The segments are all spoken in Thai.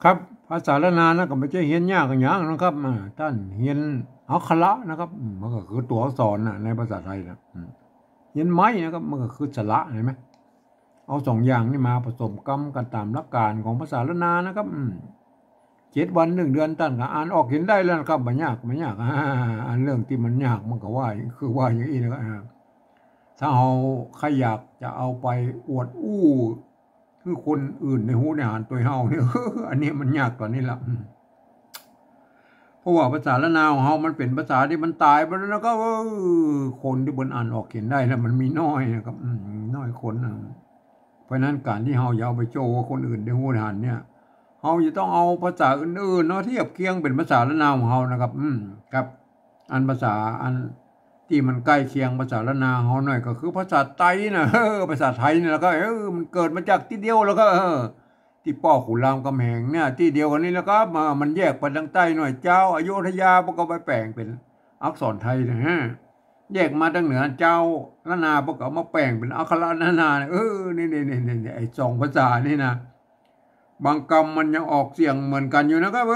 ครับภาษาละนานนะก็ไม่ใช่เฮียนยากอย่างนะครับท่านเฮียนอักขระนะครับมันก็คือตัวอักษรนะในภาษาไทยนะเฮียนไม้นะครับมันก็คือสระเห็นไหมเอาสองอย่างนี่มาผสมกันตามหลักการของภาษาละนานนะครับ7 วัน1 เดือนท่านก็อ่านออกเห็นได้แล้วนะครับไม่ยากอันเรื่องที่มันยากมันก็ว่าคือว่าอย่างนี้นะครับถ้าเราใครอยากจะเอาไปอวดอู้คือคนอื่นในหูในหานตัวเฮาเนี่ยอันนี้มันยากกว่านี้ละเพราะว่าภาษาละนาวของเฮามันเป็นภาษาที่มันตายไปแล้วก็คนที่บนอ่านออกเขียนได้แล้วมันมีน้อยนะครับน้อยคนนะเพราะนั้นการที่เฮาจะเอาไปโจว่าคนอื่นในหูในหานเนี่ยเฮาจะต้องเอาภาษาอื่นๆเนาะเทียบเคียงเป็นภาษาละนาวของเฮานะครับครับอันภาษาอันที่มันใกล้เคียงภาษาละนาเฮาหน่อยก็คือภาษาไทยนะภาษาไทยนี่แล้วก็มันเกิดมาจากที่เดียวแล้วก็ที่ป่อขุนรามคำแหงเนี่ยที่เดียวกันนี้แล้วก็มันแยกไปทางใต้หน่อยเจ้าอโยธยาพวกก็ไปแปลงเป็นอักษรไทยนะฮะแยกมาทางเหนือเจ้าละนาพวกก็มาแปลงเป็นอักขระละนานี่ไอ้2 ภาษานี่นะบางคำมันยังออกเสียงเหมือนกันอยู่นะครับ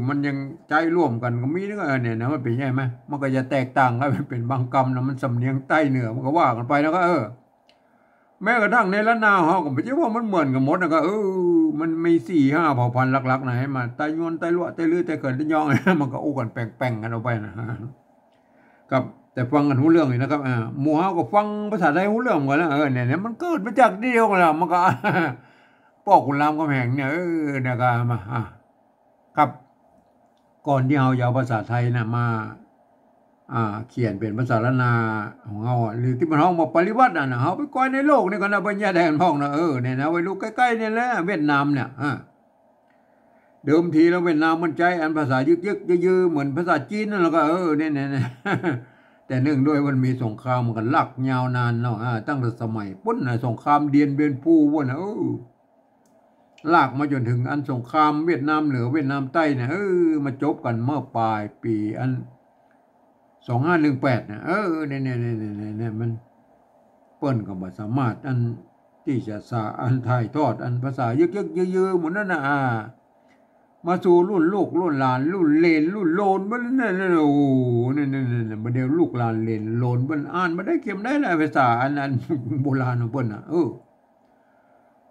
มันยังใจร่วมกันก็มีนะเนี่ยนะมันเป็นไงไหมมันก็จะแตกต่างกันเป็นบางคำนะมันสำเนียงใต้เหนือมันก็ว่ากันไปนะก็แม้กระทั่งในละนาวเขาก็ไม่ใช่ว่ามันเหมือนกันหมดนะก็มันมี4-5 เผ่าพันธุ์หลักๆนะให้มาไต้ยวนไต้ลวไต้ลือไต้เกิดไต้ยองมันก็อู้กันแป่งๆกันออกไปนะครับแต่ฟังกันรู้เรื่องอยู่นะครับหมู่เฮาก็ฟังภาษาไทยรู้เรื่องกันแล้วเนี่ยมันเกิดมาจากเดียวกันแล้วมันก็พ่อขุนรามคำแหงเนี่ยเนี่ยก็มาครับก่อนที่เราจะเอาภาษาไทยนะมาเขียนเป็นภาษาละนาของเราหรือที่มันห้องมาปริวัตินะเขาไปก้อยในโลกนี่ก็นะปัญญาแดนห้องนะเนี่ยนะไว้ลูกใกล้ๆเนี่ยแหละเวียดนามเนี่ยเดิมทีแล้วเวียดนามมันใจอันภาษายึกยือเหมือนภาษาจีนนั่นแล้วก็เนี่ยแต่เนื่องด้วยมันมีสงครามกันลักยาวนานเนาะตั้งแต่สมัยปุ้นนะสงครามเดียนเบียนปูวะนะลากมาจนถึงอันสงครามเวียดนามเหนือเวียดนามใต้เนี่ยมาจบกันเมื่อปลายปีอัน2518เนี่ยเนี่ยมันเปิ้นก็บ่สามารถอันที่จะอันถ่ายทอดอันภาษายึกยือหมดนั่นน่ะมาสู่รุ่นลูกรุ่นหลานรุ่นเลนรุ่นโลนมันนั่นโอ้เนี่ยบ่เดี๋ยวลูกหลานเลนโลนมันอ่านบ่ได้เก็บได้ภาษาอันโบราณของเปิ้นน่ะ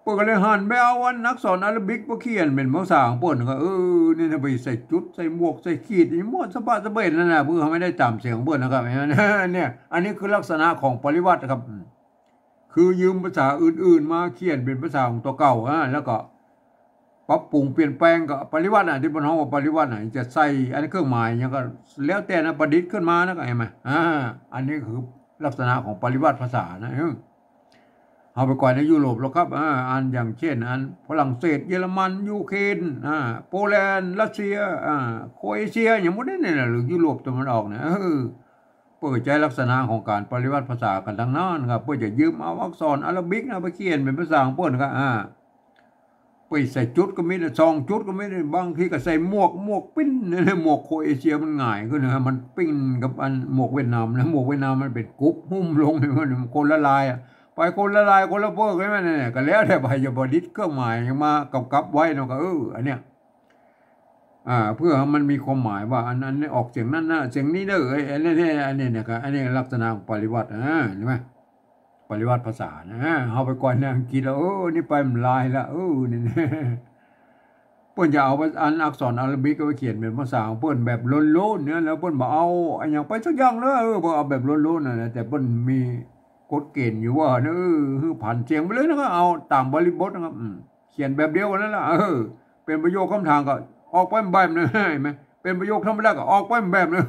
เปิ้นก็เลยหันไปเอาอันนักสอนอาราบิกมาเขียนเป็นภาษาของเปิ้นก็นี่นะไปใส่จุดใส่หมวกใส่ขีดนี่หมดสะบะสะเบ็ดนั่นน่ะเพื่อไม่ได้ตามเสียงเปิ้นนะครับเนี่ยอันนี้คือลักษณะของปริวัติครับคือยืมภาษาอื่นๆมาเขียนเป็นภาษาของตัวเก่าแล้วก็ปรับปรุงเปลี่ยนแปลงก็ปริวัติที่เปิ้นเฮาว่าปริวัติจะใส่อันเครื่องหมายหยังก็แล้วแต่นะประดิษฐ์ขึ้นมานะก็เห็นมั้ยอันนี้คือลักษณะของปริวัติภาษานะเอาไปก่อนในยุโรปแล้วครับอันอย่างเช่นอันฝรั่งเศสเยอรมันยูเครนโปแลนด์รัสเซียโครเอเชียอย่างหมดนี่หรือยุโรปตะวันออกเนี่ยเปิดใจลักษณะของการปริวัติภาษากันทั้งนั้นครับเพื่อจะยืมเอาอักษรอาราบิกนะไปเขียนเป็นภาษาของเพิ่นครับไปใส่จุดก็ไม่ได้2 จุดก็ไม่ได้บางทีก็ใส่หมวกปิ้นหมวกโครเอเชียมันง่ายขึ้นนะมันปิ้นกับอันหมวกเวียดนามนะหมวกเวียดนามมันเป็นกรุ๊ปหุ้มลงมันคนละลายไปคนละลายคนละพวกใช่ไหมเนี่ยก็แล้วแต่ใบจะบดิษเครื่องหมายมากำกับไว้เนาะก็อันเนี้ยเพื่อมันมีความหมายว่าอันนั้นออกเสียงนั้นนะเสียงนี้เด้ออันนี้เนี่ยครับอันนี้ลักษณะของปริวัติเห็นไหมปริวัติภาษานะเอาไปก่อนในอังกฤษแล้วนี่ไปมันลายละนี่เพิ่นจะเอาอักษรอาราบิกไปเขียนเป็นภาษาของเพิ่นแบบโล้นๆเนี่ยแล้วเพิ่นบ่เอาอันอย่างไปสักอย่างเลยบ่เอาแบบโล้นๆนะแต่เพิ่นมีกฎเกณฑ์อยู่ว่าผ่านเสียงไปเลยนะครับเอาตามบริบทนะครับเขียนแบบเดียวกันนั่นแหละเป็นประโยคคำถามก็ออกไปแบบนึงเห็นไหมเป็นประโยคธรรมดาก็ออกไปแบบนึง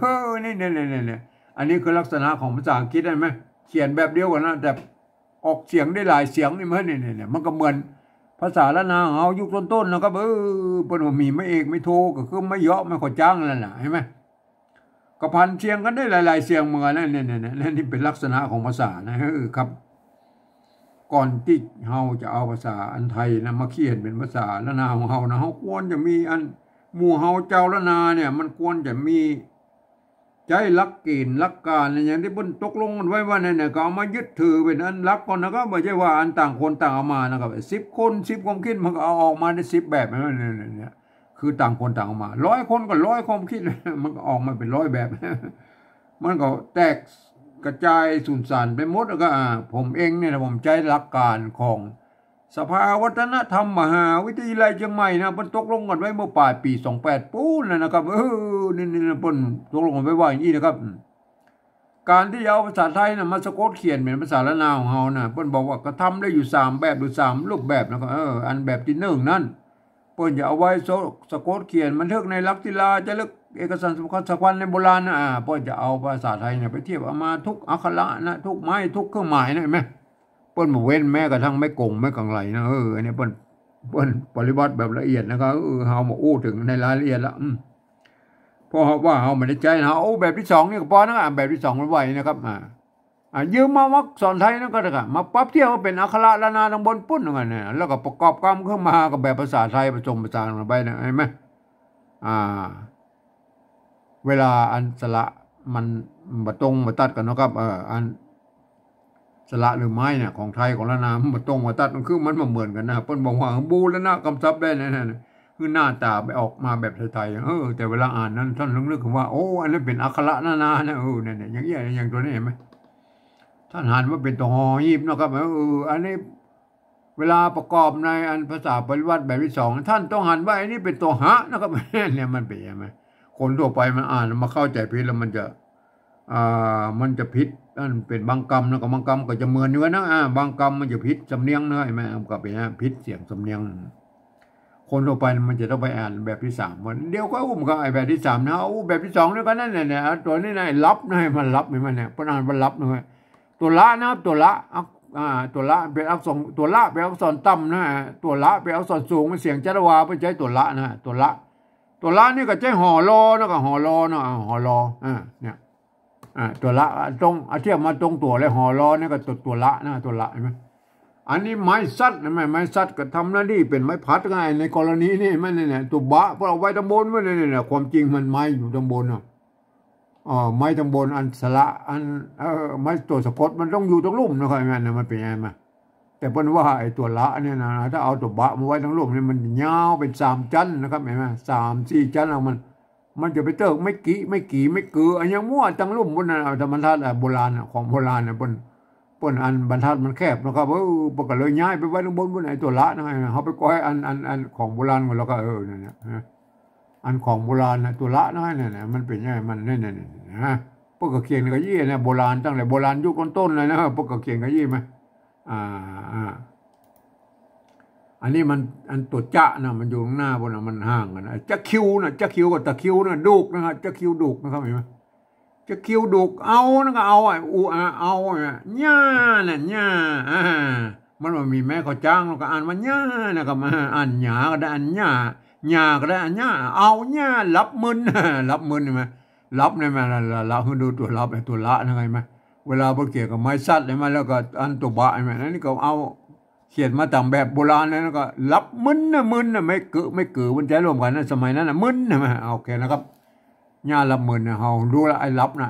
นี่อันนี้คือลักษณะของภาษาอังกฤษได้ไหมเขียนแบบเดียวกันนะแต่ออกเสียงได้หลายเสียงนี่มั้ยเนี่ยมันก็เหมือนภาษาละนาของเรายุคต้นๆนะครับเพิ่นว่ามีไม่เอกไม่โทก็คือไม่เยาะไม่ขอจ้างนั่นน่ะเห็นไหมก็พันเสียงกันได้หลายๆเสียงเหมือนกันเนี่ยนี่เป็นลักษณะของภาษานะครับก่อนที่เฮาจะเอาภาษาอันไทยนะมาเขียนเป็นภาษาละนาของเฮานะเฮาควรจะมีอันหมู่เฮาเจ้าละนาเนี่ยมันควรจะมี ใจลักเกณฑ์ลักการอย่างที่เพิ่นตกลงกันไว้ว่าเนี่ยก็เอามายึดถือเป็นอันลักก่อนนะครับไม่ใช่ว่าอันต่างคนต่างเอามานะครับ10 คน10ความคิดมันก็เอาออกมาได้10 แบบเนี่ยคือต่างคนต่างเอามา100 คนก็100ความคิดมันก็ออกมาเป็น100 แบบมันก็แตกกระจายสูญสานไปหมดแล้วก็ผมเองเนี่ยผมใจหลักการของสภาวัฒนธรรมมหาวิทยาลัยเชียงใหม่นะเพิ่นตกลงกันไว้เมื่อปลายปี28ปูนนะครับนี่เพิ่นตกลงกันไว้ว่าอย่างนี้นะครับการที่เอาภาษาไทยนะมาสะกดเขียนเป็นภาษาละนาวของเฮานะเพิ่นบอกว่าก็ทำได้อยู่3 แบบหรือ3 รูปแบบนะครับอันแบบที่1นั้นเพิ่นจะเอาไว้สะกดเขียนบันทึกในหลักศิลาจารึกเอกสารสำคัญในโบราณนะเพิ่นจะเอาภาษาไทยเนี่ยไปเทียบเอามาทุกอักขระนะทุกไม้ทุกเครื่องหมายนะเห็นไหมเปิ้นบ่เว้นแม้กระทั่งไม่กงไม่กังไหลนะอันนี้เปิ้นปฏิบัติแบบละเอียดนะครับเฮามาอู้ถึงในรายละเอียดแล้วเพราะว่าเฮาไม่ได้ใจเฮาแบบที่2นี่ก็พอนะแบบที่2มันไหวนะครับยืมมาสอนไทยนั่นก็ได้มาปรับเทียบเป็นอักขระละนาทางบนปุ้นนั่นน่ะแล้วก็ประกอบกรรมขึ้นมากับแบบภาษาไทยผสมผสานกันไปนะเห็นไหมเวลาอันสระมันบ่ตรงบ่ตัดกันนะครับอันสระหรือไม้เนี่ยของไทยของละนามันตรงบ่ตัดมันคือมันบ่เหมือนกันนะเพิ่นบอกว่าบูรณะกำศัพท์ได้นั่นคือหน้าตาไปออกมาแบบไทยๆแต่เวลาอ่านนั้นท่านนึกถึงว่าโอ้อันนั้นเป็นอักขระนานะเนี่ยอย่างเงี้ยอย่างตัวนี้เห็นไหมท่านหันว่าเป็นตัวหอหีบนะครับอันนี้เวลาประกอบในอันภาษาปริวัติแบบที่2ท่านต้องหันว่าอันนี้เป็นตัวหะนะครับเนี่ยมันเป็นยังไงคนทั่วไปมันอ่านมาเข้าใจผิดแล้วมันจะผิดนั่นเป็นบางกรรมนะกับบางกรรมก็จะเหมือนอยู่นะบางกรรมมันจะผิดสำเนียงนะใช่ไหมก็เป็นผิดเสียงสำเนียงคนทั่วไปมันจะต้องไปอ่านแบบที่3วันเดียวก็อุ้มก็ไอ้แบบที่3นะแบบที่2นี่ก็นั่นเนี่ยตัวนี้นะรับนะมันรับมันเนี่ยพนันมันรับนะตัวละนะครับตัวละตัวละเป็นอักษรตัวละเป็นอักษรต่ำนะตัวละเป็นอักษรสูงมันเสียงจัตวาเป็นใช้ตัวละนะตัวละนี่ก็ใช้ห่อรอนะก็ห่อรอนะห่อรอเนี่ยตัวละตรงเทียบมาตรงตัวเลยห่อรอนี่ก็ตัวละนะตัวละเห็นไหมอันนี้ไม้ซัดนะไม้ซัดก็ทำหน้าที่เป็นไม้พัดไงในกรณีนี้มันเนี่ยตัวบะเพราะเอาไว้ตำบลไว้เนี่ยความจริงมันไม้อยู่ตำบลเนาะไม้ตำบลอันสละอันไม้ตัวสะกดมันต้องอยู่ตรงลุ่มนะครับมันเป็นยังไงมาแต่เพิ่นว่าไอ้ตัวละเนี่ยนะถ้าเอาตัวบะมาไว้ตรงลุ่มเนี่ยมันยาวเป็น3 ชั้นนะครับเห็นไหม3-4 ชั้นเอามันจะไปเติกไม่กี่ไม่เกืออันยังมั่วจังลุ่มบนนั้นธรรมชาติโบราณของโบราณเนี่ยเปิ้นอันบรรทัดมันแคบนะครับปกติเลยย้ายไปไว้ตรงบนไอ้ตัวละนะเขาไปก้อยอันของโบราณกันแล้วก็เนี่ยอันของโบราณนะตัวละนะเนี่ยมันเป็นยังไงมันเนี่ยพวกกระเคียนกระยี่เนี่ยโบราณตั้งแต่โบราณยุคต้นเลยนะพวกกระเคียนกระยี่ไหมอันนี้มันอันตัวจะนะมันอยู่ข้างหน้าบนมันห่างกันจะคิวนะจะคิวกับตะคิวนะดุกนะครับจะคิวดุกนะครับเห็นไหมจะคิวดุกเอานะก็เอาเอาเนี่ยเนี่ยมันมีแม่เขาจ้างเราก็อ่านว่าเนี่ยนะครับอ่านหยาก็ได้อ่านหยาก็ได้อ่านหยาเอาเนี่ยรับมึนใช่ไหมรับเนี่ยมันรับคือดูตัวรับตัวละนะไงไหมเวลาพวกเกี่ยวกับไม้ซัดใช่ไหมแล้วก็อันตัวบะใช่ไหมนั่นก็เอาเขียนมาตามแบบโบราณแล้วก็รับมึนนะไม่เกิดมันใจรวมกันนะสมัยนั้นนะมึนนะโอเคนะครับย่ารับมึนนะเราดูแลไอ้รับนะ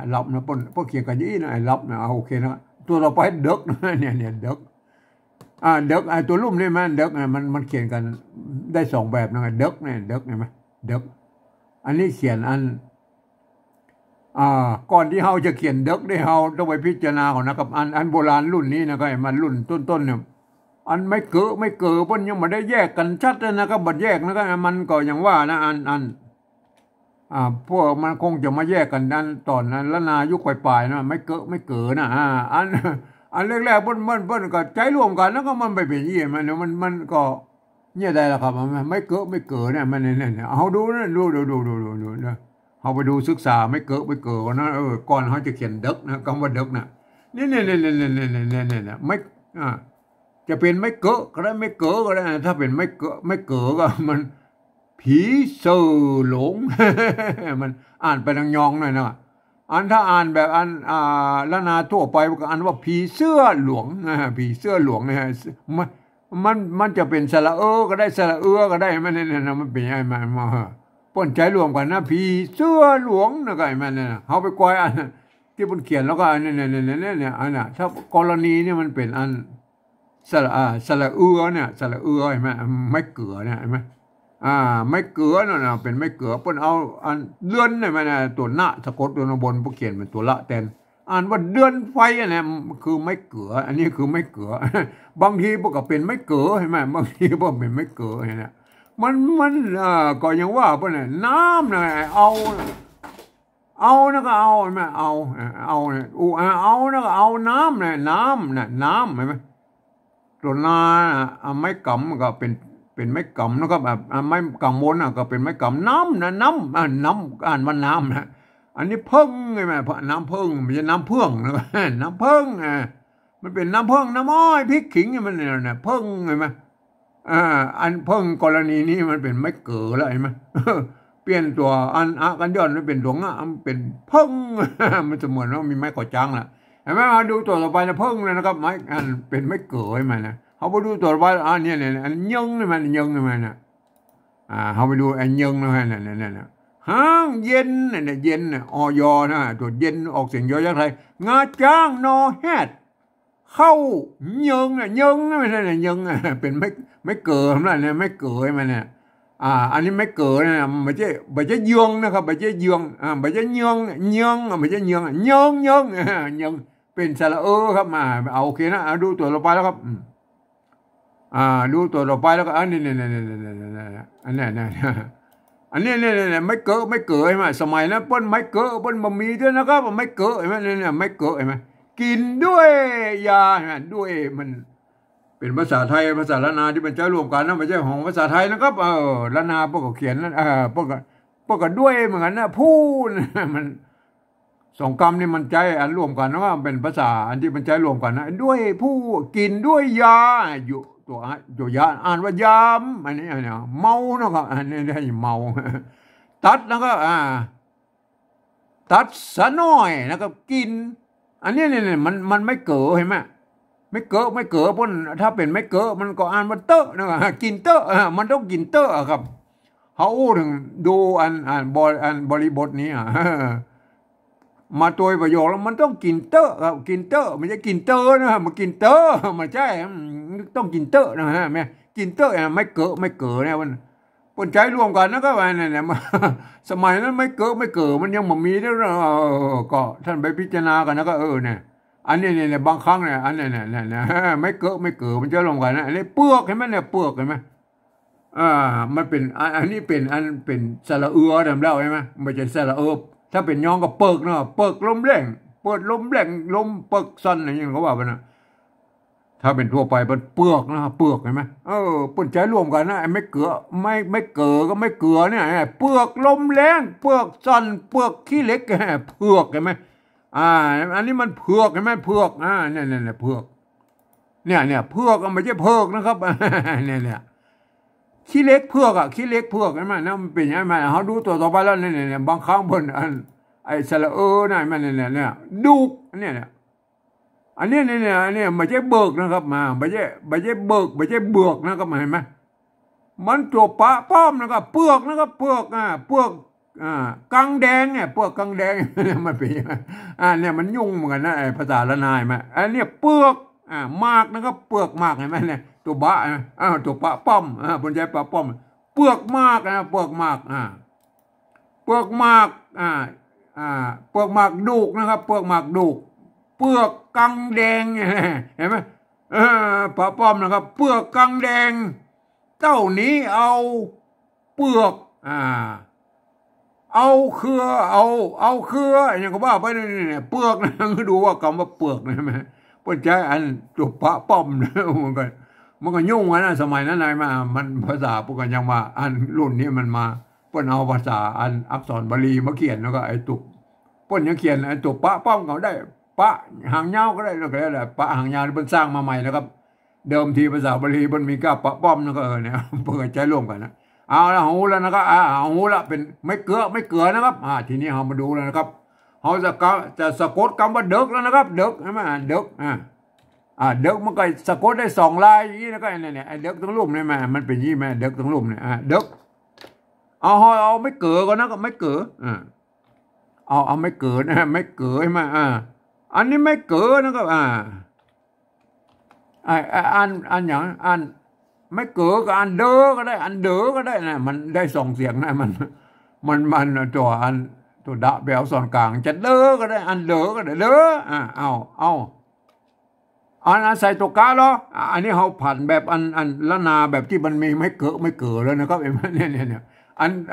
พวกเขียนกันยี่นะไอ้รับนะโอเคนะตัวเราไปเด็กนะเนี่ยเด็กเด็กไอ้ตัวลุ่มนี่มันเด็กนะมันเขียนกันได้2 แบบนะเด็กเนี่ยเด็กเห็นไหมเด็กอันนี้เขียนอันก่อนที่เราจะเขียนเด็กได้เราต้องไปพิจารณาก่อนนะครับอันโบราณรุ่นนี้นะครับมันรุ่นต้นเนี่ยอันไม่เกิดเพิ่นยังไม่ได้แยกกันชัดนะครับบัดแยกนะครับมันก็อย่างว่านะพวกมันคงจะมาแยกกันนั้นตอนนั้นละนายุคปลายๆนะไม่เกิดนะอันแรกๆเพิ่นก็ใจรวมกันแล้วก็มันไปเป็นยี่มันก็เนี่ยได้แล้วครับมันไม่เกิดเนี่ยมันเนี่ยเอาดูนะดูนะเอาไปดูศึกษาไม่เกิดนะก่อนเขาจะเขียนเด็กนะคำว่าเด็กนะนี่ไม่จะเป็นไม่เกิดก็ได้ไม่เกิดก็ได้ถ้าเป็นไม่เกิดก็มันผีเสือหลงมันอ่านไปทางยองหน่อยนะถ้าอ่านแบบละนาทั่วไปก็อ่านว่าผีเสื้อหลวงผีเสื้อหลวงเนี่ยมันจะเป็นสระก็ได้สระก็ได้มันเนี่ยมันเป็นไง ป้นใจรวมกันนะผีเสื้อหลวงนะก็ไอ้มันเนี่ยเขาไปกอยอันที่มันเขียนแล้วก็เนี่ยอันน่ะถ้ากรณีเนี่ยมันเป็นอันสระเอือเนี่ยสระเอือใช่ไหมไม่เกลือเนี่ยใช่ไหมไม่เกลือน่ะเป็นไม่เกลือเปิ้นเอาอันเดือนเนี่ยมันตัวหน้าสะกดตัวบนพวกเขียนเป็นตัวละแทนอ่านว่าเดือนไฟอันนี้คือไม่เกลืออันนี้คือไม่เกลือบางทีพวกก็เป็นไม่เกลือใช่ไหมบางทีพวกเป็นไม่เกลือเนี่ยมันก็ยังว่าเปิ้นน่ะน้ำน่ะเอานะก็เอาใช่ไหมเอาเนี่ยเอานะก็เอาน้ำเนี่ยน้ำใช่ไหมตัวนาไม้กำก็เป็นไม้กำนะครับแบบไม้กำมนก็เป็นไม้กำน้ำน้ำอ่านว่าน้ำนะอันนี้เพิ่งไงแม่น้ำเพิ่งไม่ใช่น้ำเพื่องนะน้ำเพิ่งมันเป็นน้ำเพิ่งน้ำอ้อยพริกขิงมันเนี่ยเพิ่งไงแม่อันเพิ่งกรณีนี้มันเป็นไม้เก๋อแล้วใช่ไหมเปลี่ยนตัวกันย้อนมันเป็นหลวงมันเป็นเพิ่งมันจะเหมือนว่ามีไม้ก่อจังล่ะเห็นไหมมาดูตัวต่อไปนะเพิ่งเลยนะครับไม้อันเป็นไม้เก๋อใช่ไหมนะเขาไปดูตัวต่อไปเนี่ยอันยึงนี่มันยึงนี่มันนะเขาไปดูอันยึงนะฮะเนี่ยห้างเย็นเนี่ยเย็นเนี่ยอยนะตัวเย็นออกเสียงยอยักษ์ไทยงาจ้างนอแฮดเข้ายึงเนี่ยยึงไม่ใช่เนี่ยยึงเป็นไม่เก๋อเนี่ยไม่เก๋อใช่ไหมเนี่ยอันนี้ไม่เก๋อเนี่ยไม่ใช่ยึงนะครับไม่ใช่ยึงไม่ใช่ยึงไม่ใช่ยึงเป็นสระครับมาเอาโอเคนะดูตัวต่อไปแล้วครับดูตัวต่อไปแล้วก็อันนี้อันนี้ไม่เก๋อใช่ไหมสมัยนั้นเปิ้นไม่เก๋อเปิ้นบะหมี่ด้วยนะครับไม่เก๋อใช่ไหมเนี่ยไม่เก๋อใช่ไหมกินด้วยยาด้วยมันเป็นภาษาไทยภาษาละนาที่มันใช้รวมกันนะไม่ใช่ของภาษาไทยนะครับละนาพวกก็เขียนนั่นพวกก็ด้วยเหมือนกันนะพูดมันสองคำนี่มันใช้อันรวมกันนะว่าเป็นภาษาอันที่มันใช้รวมกันนะด้วยผู้กินด้วยยาอยู่ตัวยาอ่านว่ายามอันนี้เนี่ยเมานะครับอันนี้ได้เมาตัดแล้วก็ตัดสะน้อยนะครับกินอันนี้เนี่ยมันไม่เก๋อเห็นไหมไม่เก๋อเพราะถ้าเป็นไม่เก๋อมันก็อ่านว่าเตอะนะครับกินเตอะมันต้องกินเตอะครับเขาถึงดูอันบริบทนี้มาตัวประโยคแล้วมันต้องกินเตอะครับกินเตอะมันจะกินเตอะนะมันกินเตอะมันใช่ต้องกินเตอะนะฮะแม่กินเตอะไม่เก๋อเนี่ยมันคนใจรวมกันนะก็ว่าเนี่ยสมัยนั้นไม่เก๋อมันยังไม่มีด้วยก็ท่านไปพิจารณากันนะก็เนี่ยอันนี้เนี่ยบางครั้งเนี่ยอันนี้เนี่ยไม่เก๋อมันจะรวมกันนะอันนี้เปลือกเห็นไหมเนี่ยเปลือกเห็นไหมมันเป็นอันนี้เป็นสระเอือทำแล้วใช่ไหมไม่ใช่สระเอือถ้าเป็นยองก็เปิกเนาะเปิกลมแรงเปิดลมแรงลมเปิกสั้นอะไรอย่างนี้เขาว่าไปนะถ้าเป็นทั่วไปเป็นเปลือกนะเปลือกเห็นไหมปุ่นใจรวมกันนะไม่เกลือไม่เกลือก็ไม่เกลือเนี่ยเปลือกลมแรงเปลือกสั้นเปลือกขี้เล็กเปลือกเห็นไหมอันนี้มันเผือกเห็นไหมเผือกเนี่ยเผือกเนี่ยเผือกไม่ใช่เผือกนะครับเนี่ยขี้เล็กเผือกขี้เล็กเผือกใช่ไหมนั่นมันเป็นยังไงเขาดูตัวต่อไปแล้วเนี่ยบางครั้งบนไอ้สระน่ะมันเนี่ยดุกเนี่ยอันนี้เนี่ยไม่ใช่เบิกนะครับมาไม่ใช่เบิกไม่ใช่เบือกนะครับเห็นไหมมันตัวปะป้อมนะครับเปลือกนะครับเปลือกเปลือกกังแดงเนี่ยเปลือกกังแดงมันเป็นเนี่ยมันยุ่งเหมือนกันนะไอ้ภาษาละนายมาอันนี้เปลือกมากนะครับเปลือกมากเห็นไหมเนี่ยตัวบะตัวปะป้อมบนใจปะป้อมเปลือกมากเปลือกมากเปลือกมากเปลือกมากดุกนะครับเปลือกมากดุกเปลือกกังแดงเห็นไหมปะป้อมนะครับเปลือกกังแดงเจ้านี้เอาเปลือกเอาเครือเอาเครืออย่างก็ว่าไปเนี่ยเปลือกนะดูว่าคำว่าเปลือกนะไหมเพื่อใช้อันตัวปะป้อมนะมันก็ยุ่งนะสมัยนั้นไงมามันภาษาพวกกันยังมาอันรุ่นนี้มันมาเพื่อนเอาภาษาอันอักษรบาลีมาเขียนแล้วก็ไอ้ตุกเพื่อนยังเขียนไอ้ตัวปะป้อมเขาได้ปะหางเงาก็ได้แล้วก็ได้ปะหางยาวเพิ่นสร้างมาใหม่นะครับเดิมทีภาษาบาลีมันมีก้าปะป้อมแล้วก็เนี่ยเพื่อใช้ร่วมกันนะเอาละหูแล้วนะครับหูละเป็นไม่เกลือนะครับทีนี้เรามาดูแล้วนะครับเราจะสะกดคำว่าเด็กแล้วนะครับเด็กใช่ไหมเด็กเด็กมันก็สะกดได้2 ลายอย่างนี้นะก็เนี่ยไอ้เด็กทั้งลุ่มเนี่ยมันเป็นยี่แม่เด็กทั้งลุ่มเนี่ยเด็ก เอาไม่เกิดก็นะก็ไม่เกิดเอาไม่เกิดนะไม่เกิดมาอันนี้ไม่เกิดนะครับอันอย่างอันไม่เกิดก็อันเด้อก็ได้อันเด้อก็ได้นะมันได้สองเสียงนะมันตัวอันตัวดะแบวส่วนกลางจะเด้อก็ได้อันเด้อก็ได้เด้อเอาอันใส่ตัวกาเหรออันนี้เขาผันแบบอันละนาแบบที่มันมีไม่เกิดแล้วนะครับเนี่ย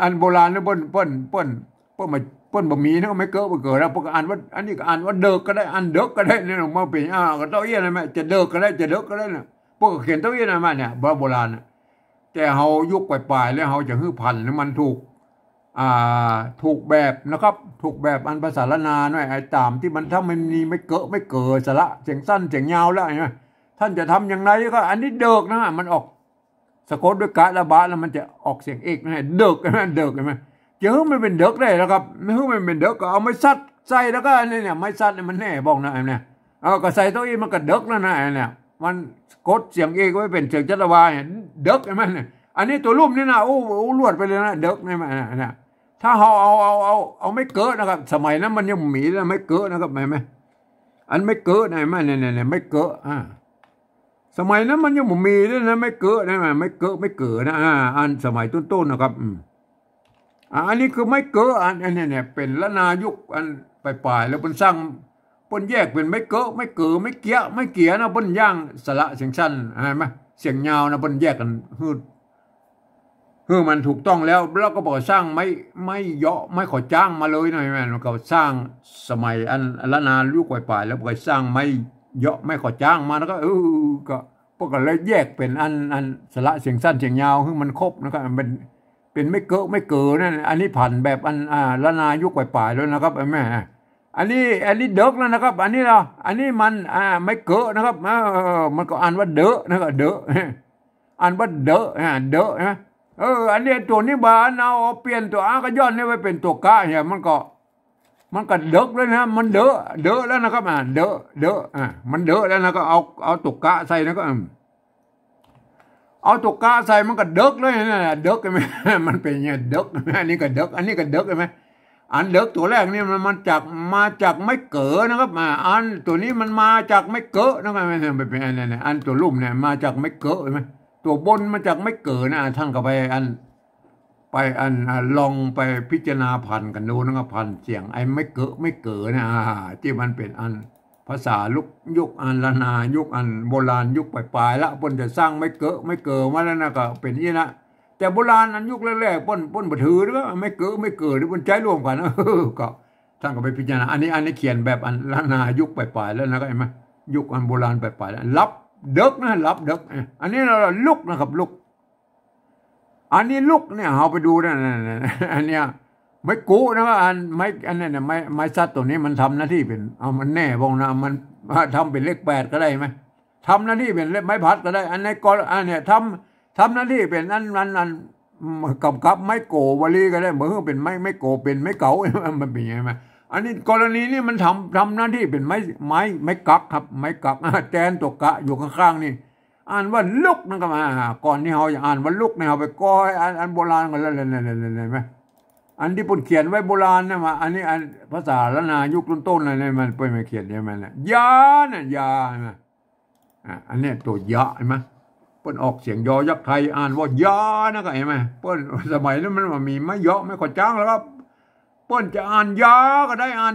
อันโบราณเนี่ยเปิ้นบะหมี่นะไม่เกิดแล้วพวกอ่านว่าอันนี้ก็อ่านว่าเดิกก็ได้อันเดิกก็ได้เนี่ยมาเป็นก็เต้าเอี้ยนะแม่จะเดิกก็ได้จะเดิกก็ได้เนี่ยพวกเขียนเต้าเอี้ยนะแม่เนี่ยโบราณแต่เฮายุคปลายๆแล้วเฮาจะฮื้อพันแล้วมันถูกแบบนะครับถูกแบบอันภาษาละนาหน่อยไอ้ตามที่มันถ้ามันมีไม่เกิดสระเสียงสั้นเสียงยาวแล้วเนี่ยท่านจะทำอย่างไรก็อันนี้เดิกนะมันออกสะกดด้วยกะและบะแล้วมันจะออกเสียงเอกนะเดิกนะเดิกใช่ไหมจะฮื้อมันเป็นเดิกได้แล้วครับไม่ฮื้อมันเป็นเดิกก็เอาไม้ซัดใส่แล้วก็อันนี้เนี่ยไม้ซัดเนี่ยมันแน่บอกนะไอ้เนี่ยก็ใส่ตัวอีมันก็เดิกแล้วนะไอ้เนี่ยมันกดเสียงเอกไว้เป็นเสียงจัตวาเนี่ยเดิกใช่ไหมเนี่ยอันนี้ตัวรูปนี่นะลวดไปเลยนะเดิกใช่ไหมเนี่ยถ้าเขาเอาไม่เกิดนะครับสมัยนั้นมันยังมีแล้วไม่เกิดนะครับไหมอันไม่เกิดไหนไหมเนี่ยไม่เกิดสมัยนั้นมันยังมีด้วยนะไม่เกิดนะไม่เกิดนะอันสมัยต้นๆนะครับอันนี้คือไม่เกิดอันนี้เนี่ยเป็นละนายุคอันปลายแล้วเป็นสร้างเป็นแยกเป็นไม่เกิดไม่เกียนะเป็นย่างสระเสียงสั้นเห็นไหมเสียงยาวนะเป็นแยกกันคือมันถูกต้องแล้วก็บอกสร้างไม่เยาะไม่ขอจ้างมาเลยหน่อยแม่มันก็สร้างสมัยอันละนายุคปลายแล้วก็สร้างไม่เยาะไม่ขอจ้างมาแล้วก็ก็พวกก็เลยแยกเป็นอันสระเสียงสั้นเสียงยาวคือมันครบนะครับมันเป็นไม่เกิดนั่นอันนี้ผ่านแบบอันละนายุคปลายแล้วนะครับแม่อันนี้เด็กแล้วนะครับอันนี้มันไม่เกิดนะครับมันก็อ่านว่าเดอะนะครับเดอะอ่านว่าเดอะนะอันนี้ตัวนี้บานเอาเปลี่ยนตัวก็ย้อนนี่ไปเป็นตัวกะเนี่ยมันก็เดกเลยนะมันเดอะแล้วนะครับเดอะมันเดอะแล้วนะก็เอาตัวกะใส่นะก็เอาตัวกะใส่มันก็เดกเลยนะเดกไหมมันเป็นอย่างเดกอันนี้ก็เดกอันนี้ก็เดกใช่ไหมอันเดกตัวแรกนี่มันมาจากไม่เกิดนะครับอันตัวนี้มันมาจากไม่เกิดนะครับไม่เป็นอันตัวลุ่มเนี่ยมาจากไม่เกิดใช่ไหมตัวบนมาจากไม่เกิดนะท่านก็ไปลองไปพิจารณาพันกันดูนะครับพันเสียงไอ้ไม่เกิดนะที่มันเป็นอันภาษายุคอันละนายุคอันโบราณยุคปลายละปนจะสร้างไม่เกิดมาแล้วนะก็เป็นนี่นะแต่โบราณอันยุคแรกๆปนบัถือหรือว่าไม่เกิดหรือปนใจร่วมกันก็ท่านก็ไปพิจารณาอันนี้เขียนแบบอันละนายุคปลายแล้วนะก็เห็นไหมยุคอันโบราณปลายๆรับเด็กนะรับเด็กอันนี้เราลุกนะครับลุกอันนี้ลุกเนี่ยเอาไปดูนะอันเนี้ยไม่กูนะครับอันนี้เนี่ยไม้ซัดตัวนี้มันทำหน้าที่เป็นมันแน่บ้องนะมันทำเป็นเลข8ก็ได้ไหมทำหน้าที่เป็นเลขไม้พัดก็ได้อันนี้ก็อันเนี้ยทำหน้าที่เป็นอันกับไม้โกวลีก็ได้เหมือนเป็นไม้โกเป็นไม้เก๋ามันเป็นยังไงไหมอันนี้กรณีนี้มันทำหน้าที่เป็นไม้กักครับไม้กักแทนตัวกะอยู่ข้างๆนี่อ่านว่าลุกนะครับก่อนที่เขาจะอ่านว่าลุกเนี่ยเขาไปก้อยอันโบราณกันแล้วเลยไหมอันที่ปุ่นเขียนไว้โบราณนะมาอันนี้ภาษาละนายุคต้นๆอะไรมันเป็นไม่เขียนใช่ไหมเนี่ยยาเนี่ยยาใช่ไหมอันนี้ตัวยาใช่ไหมเปิ้นออกเสียงยอยักษ์ไทยอ่านว่ายานะก็เห็นไหมเปิ้นสมัยนั้นมันมีไม่เยาะไม่ขอจ้างแล้วครับเปิ้นจะอ่านยาก็ได้อ่าน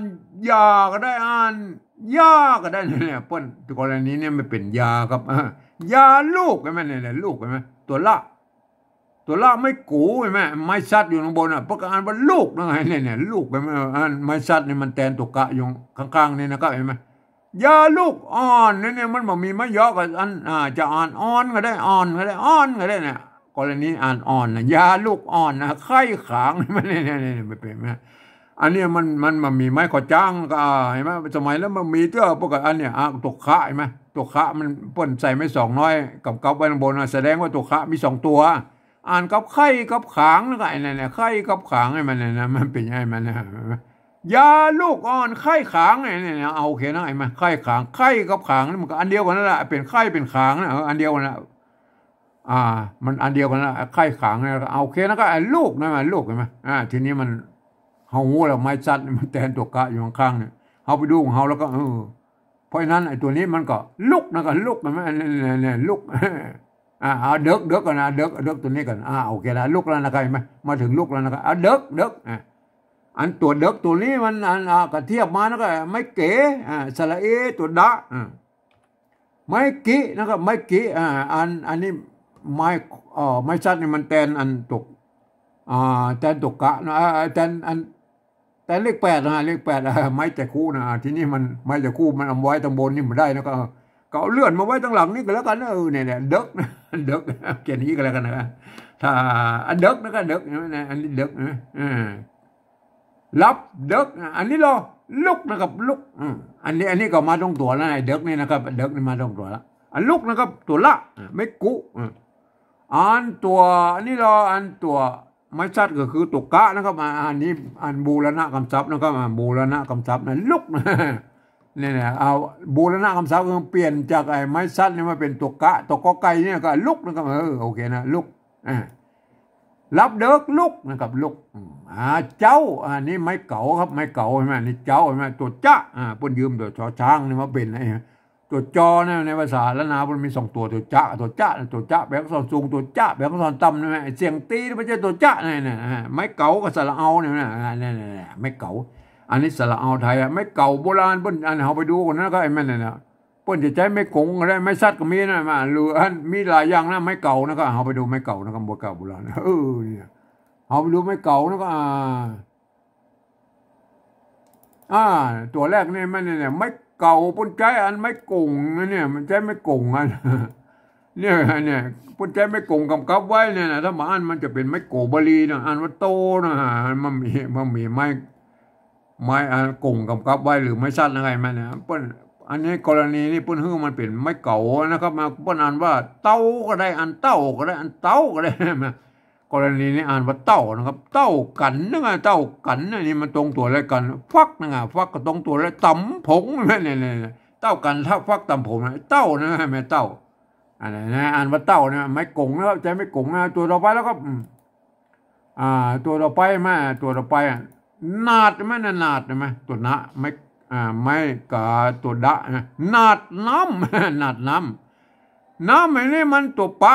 ยาก็ได้อ่านยาก็ได้เนี่ยเปิ้นกรณีนี้ไม่เป็นยาครับยาลูกใช่ไหมเนี่ยลูกใช่ไหมตัวละไม่กูใช่ไหมไม้ซัดอยู่ข้างบนเพราะอ่านว่าลูกนะไงเนี่ยลูกใช่ไหมไม้ซัดนี่มันแทนตัวกะอยู่ข้างๆนี่นะครับเห็นไหมยาลูกอ่อนเนี่ยมันบอกมีไม่เยอะกับอันจะอ่านอ่อนก็ได้อ่อนก็ได้เนี่ยกรณีอ่านอ่อนนะยาลูกอ่อนนะไข้ขางมันเนี่ยไม่เป็นไหมอันนี้มันมีไม้ขอจ้างก็เห็นไหมสมัยแล้วมันมีเจ้าพวกอันเนี่ยตัวขะเห็นไหมตัวขะมันป่นใส่ไม่2น้อยกับไว้ข้างบนแสดงว่าตัวขะมี2ตัวอ่านกับไข้กับขางแล้วก็ไอ้เนี่ยไข้กับขางไอ้มันเนี่ยมันเป็นไงมันนะยาลูกอ่อนไข้ขางเนี่ยเอาโอเคนะไอ้มันไข้ขางไข้กับขางนี่มันก็อันเดียวกันนั่นแหละเป็นไข้เป็นขางนะอันเดียวกันนะ มันอันเดียวกันนะไข่ขางเนี่ยเอาโอเคแล้วก็ไอ้ลูกนะมันลูกเห็นไหมทีนี้มันเฮางูแล้วไม้ซัดมันแทนตัวกะอยู่ข้างๆเนี่ยเฮาไปดูของเฮาแล้วก็เพราะฉะนั้นไอ้ตัวนี้มันก็ลุกนะก็ลุกนะมันเนี่ยลุกเอาเด็กกันนะเด็กตัวนี้กันโอเคแล้วลุกแล้วนะครับเห็นไหมมาถึงลุกแล้วนะครับเด็กอันตัวเด็กตัวนี้มันกระเทียบมาแล้วก็ไม่เก๋สระเอตัวดะไม่กี้นะครับไม่กี้อันนี้ไม้ชัดนี่มันแทนอันตกแทนตกกะนะแทนอันแต่เลข 8นะเลข 8ไม้แต่คู่นะทีนี้มันไม้แต่คู่มันเอาไว้ตรงบนนี่มันได้นะก็เอาเลื่อนมาไว้ตรงหลังนี่ก็แล้วกันเนี่ยเด็กนะเด็กเขียนนี้ก็แล้วกันนะถ้าอันเด็กนะก็เด็กนะอันนี้เด็กนะรับเด็กอันนี้รอลุกนะครับลุกอันนี้ก็มาตรงตัวแล้วไอ้เด็กนี่นะครับเด็กนี่มาตรงตัวแล้วอันลุกนะครับตัวละไม่กุอันตัวอันนี้รออันตัวไม่ชัดก็คือตุกกะนะครับอันนี้อันบูรณะคำศัพท์นะครับบูรณะคำศัพท์นะลุกเนี่ยเอาบูรณะคำศัพท์ก็เปลี่ยนจากไอ้ไม้ชัดนี่มาเป็นตุกกะตุกกอไก่เนี่ยก็ลุกนะครับโอเคนะลุกรับเด็กลุกนะครับลุกเจ้าอันนี้ไม้เก่าครับไม้เก่าใช่ไหมนี่เจ้าใช่ไหมตัวจ้าปุ่นยืมตัวชอช้างนี่มาเป็นไอ้ตัวจอเนี่ยในภาษาละนามันมี2ตัวจ้าแบงค์ซอนสูงตัวจ้าแบงค์ซอนต่ำนี่เสียงตีไม่ใช่ตัวจ้าเนี่ยไม้เก่ากับสระเอาเนี่ยไม้เก่าอันนี้สระเอาไทยไม้เก่าโบราณเปิ้นอันเขาไปดูกันนะก็ไอ้แม่เนี่ยเปิ้นจะใช้ไม้กงอะไรไม้ซัดก็มีนะมาหรือมีหลายอย่างนะไม้เก่านะก็เขาไปดูไม้เก่านะครับโบราณโบราณเนี่ยเขาไปดูไม้เก่านะก็ตัวแรกนี่มันเนี่ยไม้เก่าปุ่นใจอันไม่กงเนี่ยมันใจไม่กงอันเนี่ยปุ่นใจไม่กงกำกับไว้เนี่ยนะถ้ามาอันมันจะเป็นไม้โกบลีนะอันว่าโตนะมันมีไม้อันกงกำกับไว้หรือไม่สั้นอะไรมันเนี่ยปุ่นอันนี้กรณีนี้ปุ่นฮื้อมันเป็นไม้เก่านะครับมาปุ่นอ่านว่าเต้าก็ได้อันเต้าก็ได้อันเต้าก็ได้กรณีนี้อ่านว่าเต้านะครับเต้ากันนะไงเต้ากันนี่มันตรงตัวอะไรกันฟักนะไงฟักก็ตรงตัวแล้วตำผงเนี่ยเต้ากันถ้าฟักตำผงเต้านะแม่เต้าอันนี้นะอ่านว่าเต้าเนี่ยไม่กงแล้วใจไม่กงนะตัวต่อไปแล้วก็ตัวต่อไปมาตัวต่อไปนาดไหมนาดไหมตัวนะไม่กาตัวดะนาดน้ำนาดน้ำอันนี้มันตัวปะ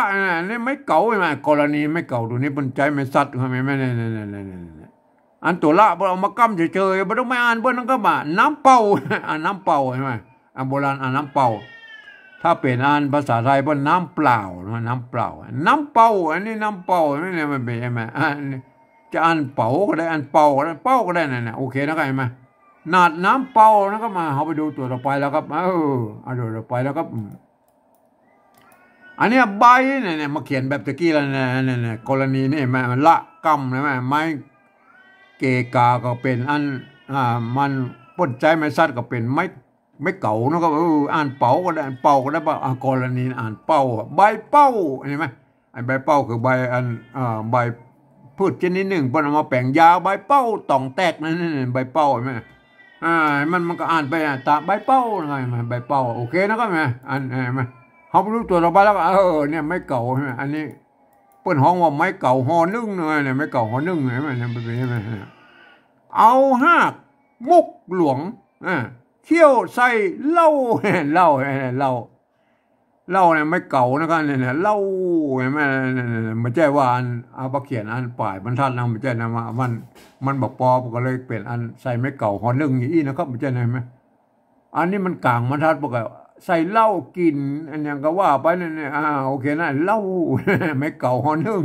นี่ไม่เก่าใช่ไหมกรณีไม่เก่าตัวนี้เป็นใจไม่สัตว์ใช่ไหมไม่อันตัวละพอเอามากั้มเฉยๆไม่ต้องไม่อ่านเบิ้ลนั่นก็มาน้ำเป่าน้ำเป่าใช่ไหมโบราณน้ำเป่าถ้าเป็นอ่านภาษาไทยเป็นน้ำเปล่าน้ำเปล่าน้ำเป่าอันนี้น้ำเป่าไม่เนี่ยมันเป็นใช่ไหมจะอ่านเป่าก็ได้อ่านเป่าก็ได้เป่าก็ได้เนี่ยโอเคนะครับใช่ไหมนาดน้ำเป่าแล้วก็มาเขาไปดูตัวต่อไปแล้วครับเอาตัวต่อไปแล้วก็อันนี้ใบเนี่ยมาเขียนแบบตะกี้แล้วเนี่ยกรณีนี่มันละกำใช่ไหมไม้เกกาก็เป็นอันมันป้นใจไม่ซัดก็เป็นไม่เก่านะก็อ่านเป่าก็ได้เป่าก็ได้ป่ะกรณีอ่านเป่าใบเป่าเห็นไหมไอ้ใบเป่าคือใบใบพืชชนิดหนึ่งเพิ่นเอามาแปลงยาใบเป่าต่องแตกนั่นใบเป่าเห็นไหมมันก็อ่านไปตาใบเป่าไงใบเป่าโอเคนะครับไหมอันไหมเขาไปรู้ตัวเราไปแล้วเนี่ยไม่เก่าใช่ไหมอันนี้เปิ้นห้องว่าไม้เก่าหอนึ่งเนี่ยไม่เก่าหอนึ่งใช่ไหมเนี่ยเป็นใช่ไหมเอาหักมุกหลวงเที่ยวใส่เหล้าเนี่ยไม่เก่านะครับเนี่ยเหล้าใช่ไหมไม่ใช่ว่าอันเอาไปเขียนอันป่ายบรรทัดนะไม่ใช่นะมันบอกปอก็เลยเปลี่ยนอันใส่ไม่เก่าหอนึ่งอย่างนี้นะครับไม่ใช่ไหมอันนี้มันกลางบรรทัดปกติใส่เหล้ากินอันอย่างก็ว่าไปเนี่ยโอเคนะเหล้าไม่เก่าหอนึ่ง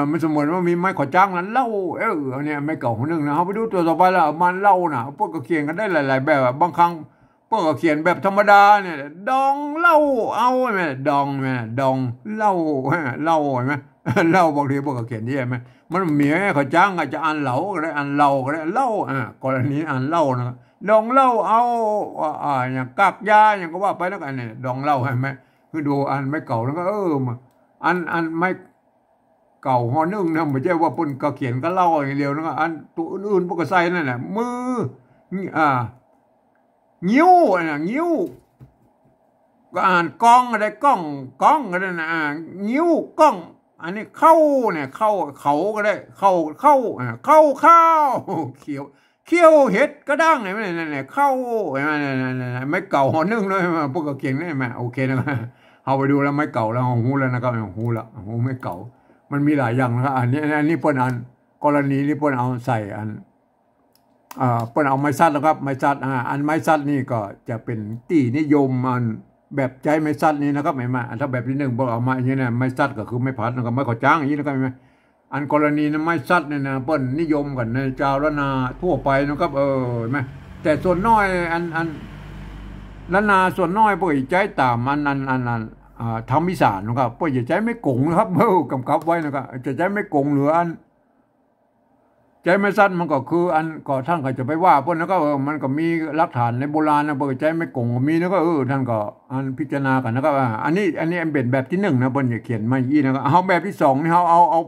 มันสมมติว่ามีไม้ขอจ้างนั้นเหล้าเนี่ยไม่เก่าหอนึ่งนะเขาไปดูตัวต่อไปแล้วมันเหล้านะพวกก็เขียนกันได้หลายๆแบบบางครั้งพวกก็เขียนแบบธรรมดาเนี่ยดองเหล้าเอาไหมดองไหมดองเหล้าไหมเหล้าบางทีพวกก็เขียนที่ไหมมันมีไม้ขอจ้างอาจจะอ่านเหลาก็ได้อ่านเหล้าก็ได้เหล้ากรณีอ่านเหล้านะดองเหล้าเอาอย่างกักยาอย่างก็ว่าไปแล้วกันเนี่ยดองเหล้าใช่ไหมคือดูอันไม่เก่าแล้วก็อันไม่เก่าหอนึ่งนะไม่ใช่ว่าปุ่นก็เขียนก็เหล้าอย่างเดียวนะอันตัวอื่นพวกก็ใส่นั่นแหละมืองิ้ว ก็อ่านกล้องอะไรกล้องก็ได้นะนิ้วกล้องอันนี้เข้าเนี่ยเข้าเขาก็ได้เข้าเขียวเห็ดก็ดังเนี่ยเข้าไม่เก่าหอนึ่งเลยพวกก็เก่งได้ไหมโอเคนะเอาไปดูแล้วไม่เก่าแล้วหูแล้วนะครับหูละหูไม่เก่ามันมีหลายอย่างนะครับอันนี้เปิ้นอันกรณีนี้เปิ้นเอาใส่อันเปิ้นเอาไม้ซัดแล้วครับไม้ซัดอันไม้ซัดนี่ก็จะเป็นที่นิยมมันแบบใจไม้ซัดนี่นะครับไม่มาถ้าแบบที่หนึ่งบอกเอามาอย่างนี้นะไม้ซัดก็คือไม้พัดนะครับไม้ขอจ้างอย่างนี้นะครับอันกรณีนั้นไม้ซัดเนี่ยนะเปิ้นนิยมกันในชาวล้านนาทั่วไปนะครับไหมแต่ส่วนน้อยอันล้านนาส่วนน้อยเปิ้นใจตามอันทำอีสานนะครับเปิ้นจะใจไม่กงนะครับกำกับไว้นะครับจะใจไม่กงหรืออันใจไม่สั้นมันก็คืออันก็ท่านก็จะไปว่าเพิ่นแล้วก็มันก็มีหลักฐานในโบราณนะเปิดใจไม่กงมีแล้วก็ท่านก็อันพิจารณากันนะครับอันนี้เป็นแบบที่1นะเพิ่นจะเขียนมาอีนะครับเอาแบบที่2นี่เอา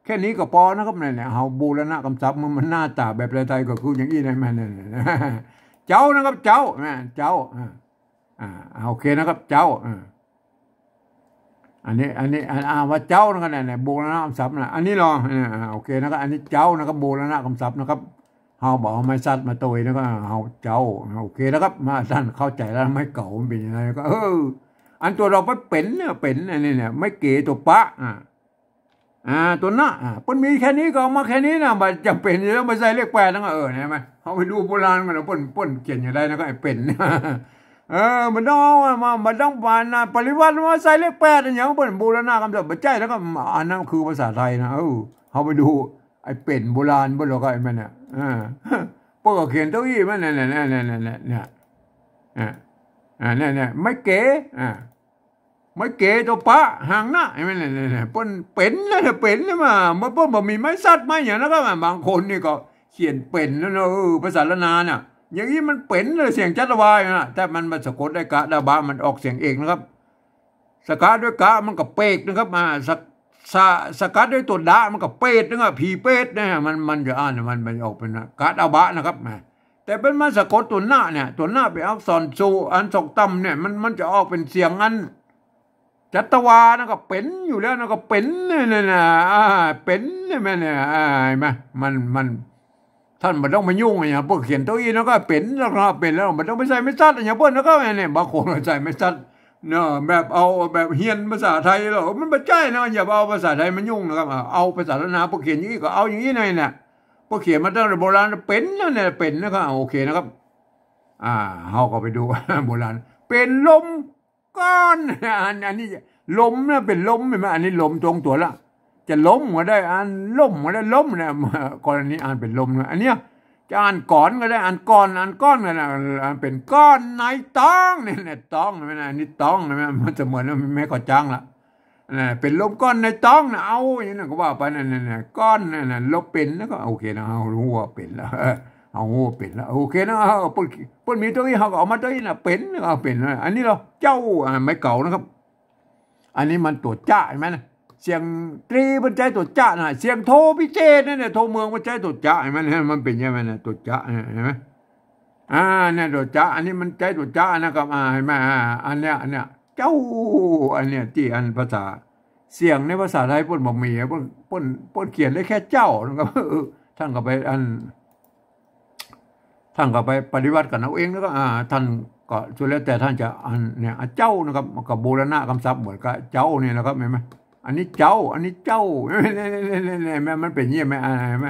แค่นี้ก็พอนะครับเนี่ยเอาบูรณะกำซับมันหน้าตาแบบไทยก็คืออย่างนี้นะแม่เนี่ยเจ้านะครับเจ้าโอเคนะครับเจ้าอันนี้ว่าเจ้านะครับเนี่ยโบราณคำศัพท์นะอันนี้ลองโอเคนะครับอันนี้เจ้านะครับโบราณคำศัพท์นะครับเฮาบอกไม่ซัดมาตัวนะครับเฮาเจ้าโอเคนะครับมาท่านเข้าใจแล้วไม่เก่ามันเป็นยังไงก็อันตัวเราไปเป็นเนี่ยเป็นอันนี้เนี่ยไม่เก๋ตัวปะตัวหน้าเปิ้นมีแค่นี้ก็เอามาแค่นี้นะมันจำเป็นแล้วมาใส่เลข8นะก็เห็นไหมเขาไปดูโบราณกันนะเปิ้นเขียนอย่างไรนะก็ไอ้เป็นมันต้องผ่านปริวัติมาใส่เลข8อย่างเปิ้นโบราณคำศัพท์บ่ใจแล้วก็อันนั้นคือภาษาไทยนะเขาไปดูไอ้เป็นโบราณเปิ้นก็ไอ้มันเนี่ยเปิ้นก็เขียนตัวอี้มันเนี่ยไม่เก๋ไม่เก๋ตัวปะห่างหน้าไอ้มันเนี่ยเปิ้นเป็นแล้วเป็นแล้วมาเปิ้นบ่มีไม้ซัดไม้อย่างนั้นก็บางคนนี่ก็เขียนเป็นแล้วเนาะภาษาละนาน่ะอย่างนี้มันเป็นเลยเสียงจัตวายนะแต่มันสะกดได้กะดาบามันออกเสียงเอกนะครับสกัดด้วยกะมันก็เปกนะครับสกัดด้วยตัวดะมันก็เป็ดนะครับผีเป็ดนะมันจะอ่านมันออกเป็นกะดาบะนะครับแต่เป็นมันสะกดตัวหน้าเนี่ยตัวหน้าไปอักษรโซอันสองต่ำเนี่ยมันจะออกเป็นเสียงอันจัตวานะก็เป็นอยู่แล้วนะก็เป็นเนี่ยนะเป็นเนี่ยแม่เนี่ยเห็นไหมมันท่านมันต้องมายุ่งอย่างพวกเขียนตัวอีนแล้วก็เป็นแล้วก็เป็นแล้วมันต้องไปใส่ไม่ซัดอย่างเปิ้นแล้วก็เนี่ยบางคนใส่ไม่ซัดเนาะแบบเอาแบบเฮียนภาษาไทยหรอมันไม่ใช่นะอย่าเอาภาษาไทยมันยุ่งนะครับเอาภาษาละนาพวกเขียนอย่างนี้ก็เอาอย่างนี้เลยเนี่ยพวกเขียนมาตั้งแต่โบราณเป็นแล้วเนี่ยเป็นนะครับโอเคนะครับเขาก็ไปดูโบราณเป็นลมก้อนอันนี้ลมเนี่ยเป็นลมเห็นไหมอันนี้ลมตรงตัวละจะล้มก็ได้อ่านล้มก็ได้ล้มเนี่ยกรณีอ่านเป็นลมนะอันเนี้ยจะอ่านก้อนก็ได้อ่านก้อนก็ได้อ่านเป็นก้อนในต้องเนี่ยต้องนะอันนี้ต้องนะมันจะเหมือนไม่ก่อจ้างละเป็นลมก้อนในต้องนะเอาอย่างนั้นก็ว่าไปเนี่ยก้อนเนี่ยลบเป็นแล้วก็โอเคนะเอารู้ว่าเป็นแล้วเอาเป็นแล้วโอเคนะปุ่นมีตัวนี้เขาก็เอามาตัวนี้นะเป็นเอาเป็นอันนี้เราเจ้าไม่เก่านะครับอันนี้มันตัวจ้าเห็นไหมนะเสียงตรีมันใจตัวจ้านะเสียงโทพิเศษเนี่ยโทเมืองมันใจตัวจ้าเห็นไหมมันเป็นยังไงนะตัวจ้าเห็นไหมเนี่ยตัวจ้าอันนี้มันใจตัวจ้านะครับเห็นไหมอันเนี้ยเจ้าอันเนี้ยที่อันภาษาเสียงในภาษาไทยปุ่นบอกมีปุ่นเขียนได้แค่เจ้านะครับท่านก็ไปท่านก็ไปปฏิวัติกันเอาเองแล้วก็ท่านก็สุดแล้วแต่ท่านจะอันเนี่ยเจ้านะครับกับโบราณคำศัพท์เหมือนกับเจ้าเนี่ยนะครับเห็นไหมอันนี้เจ้ามันเป็นยี่ไหมไหม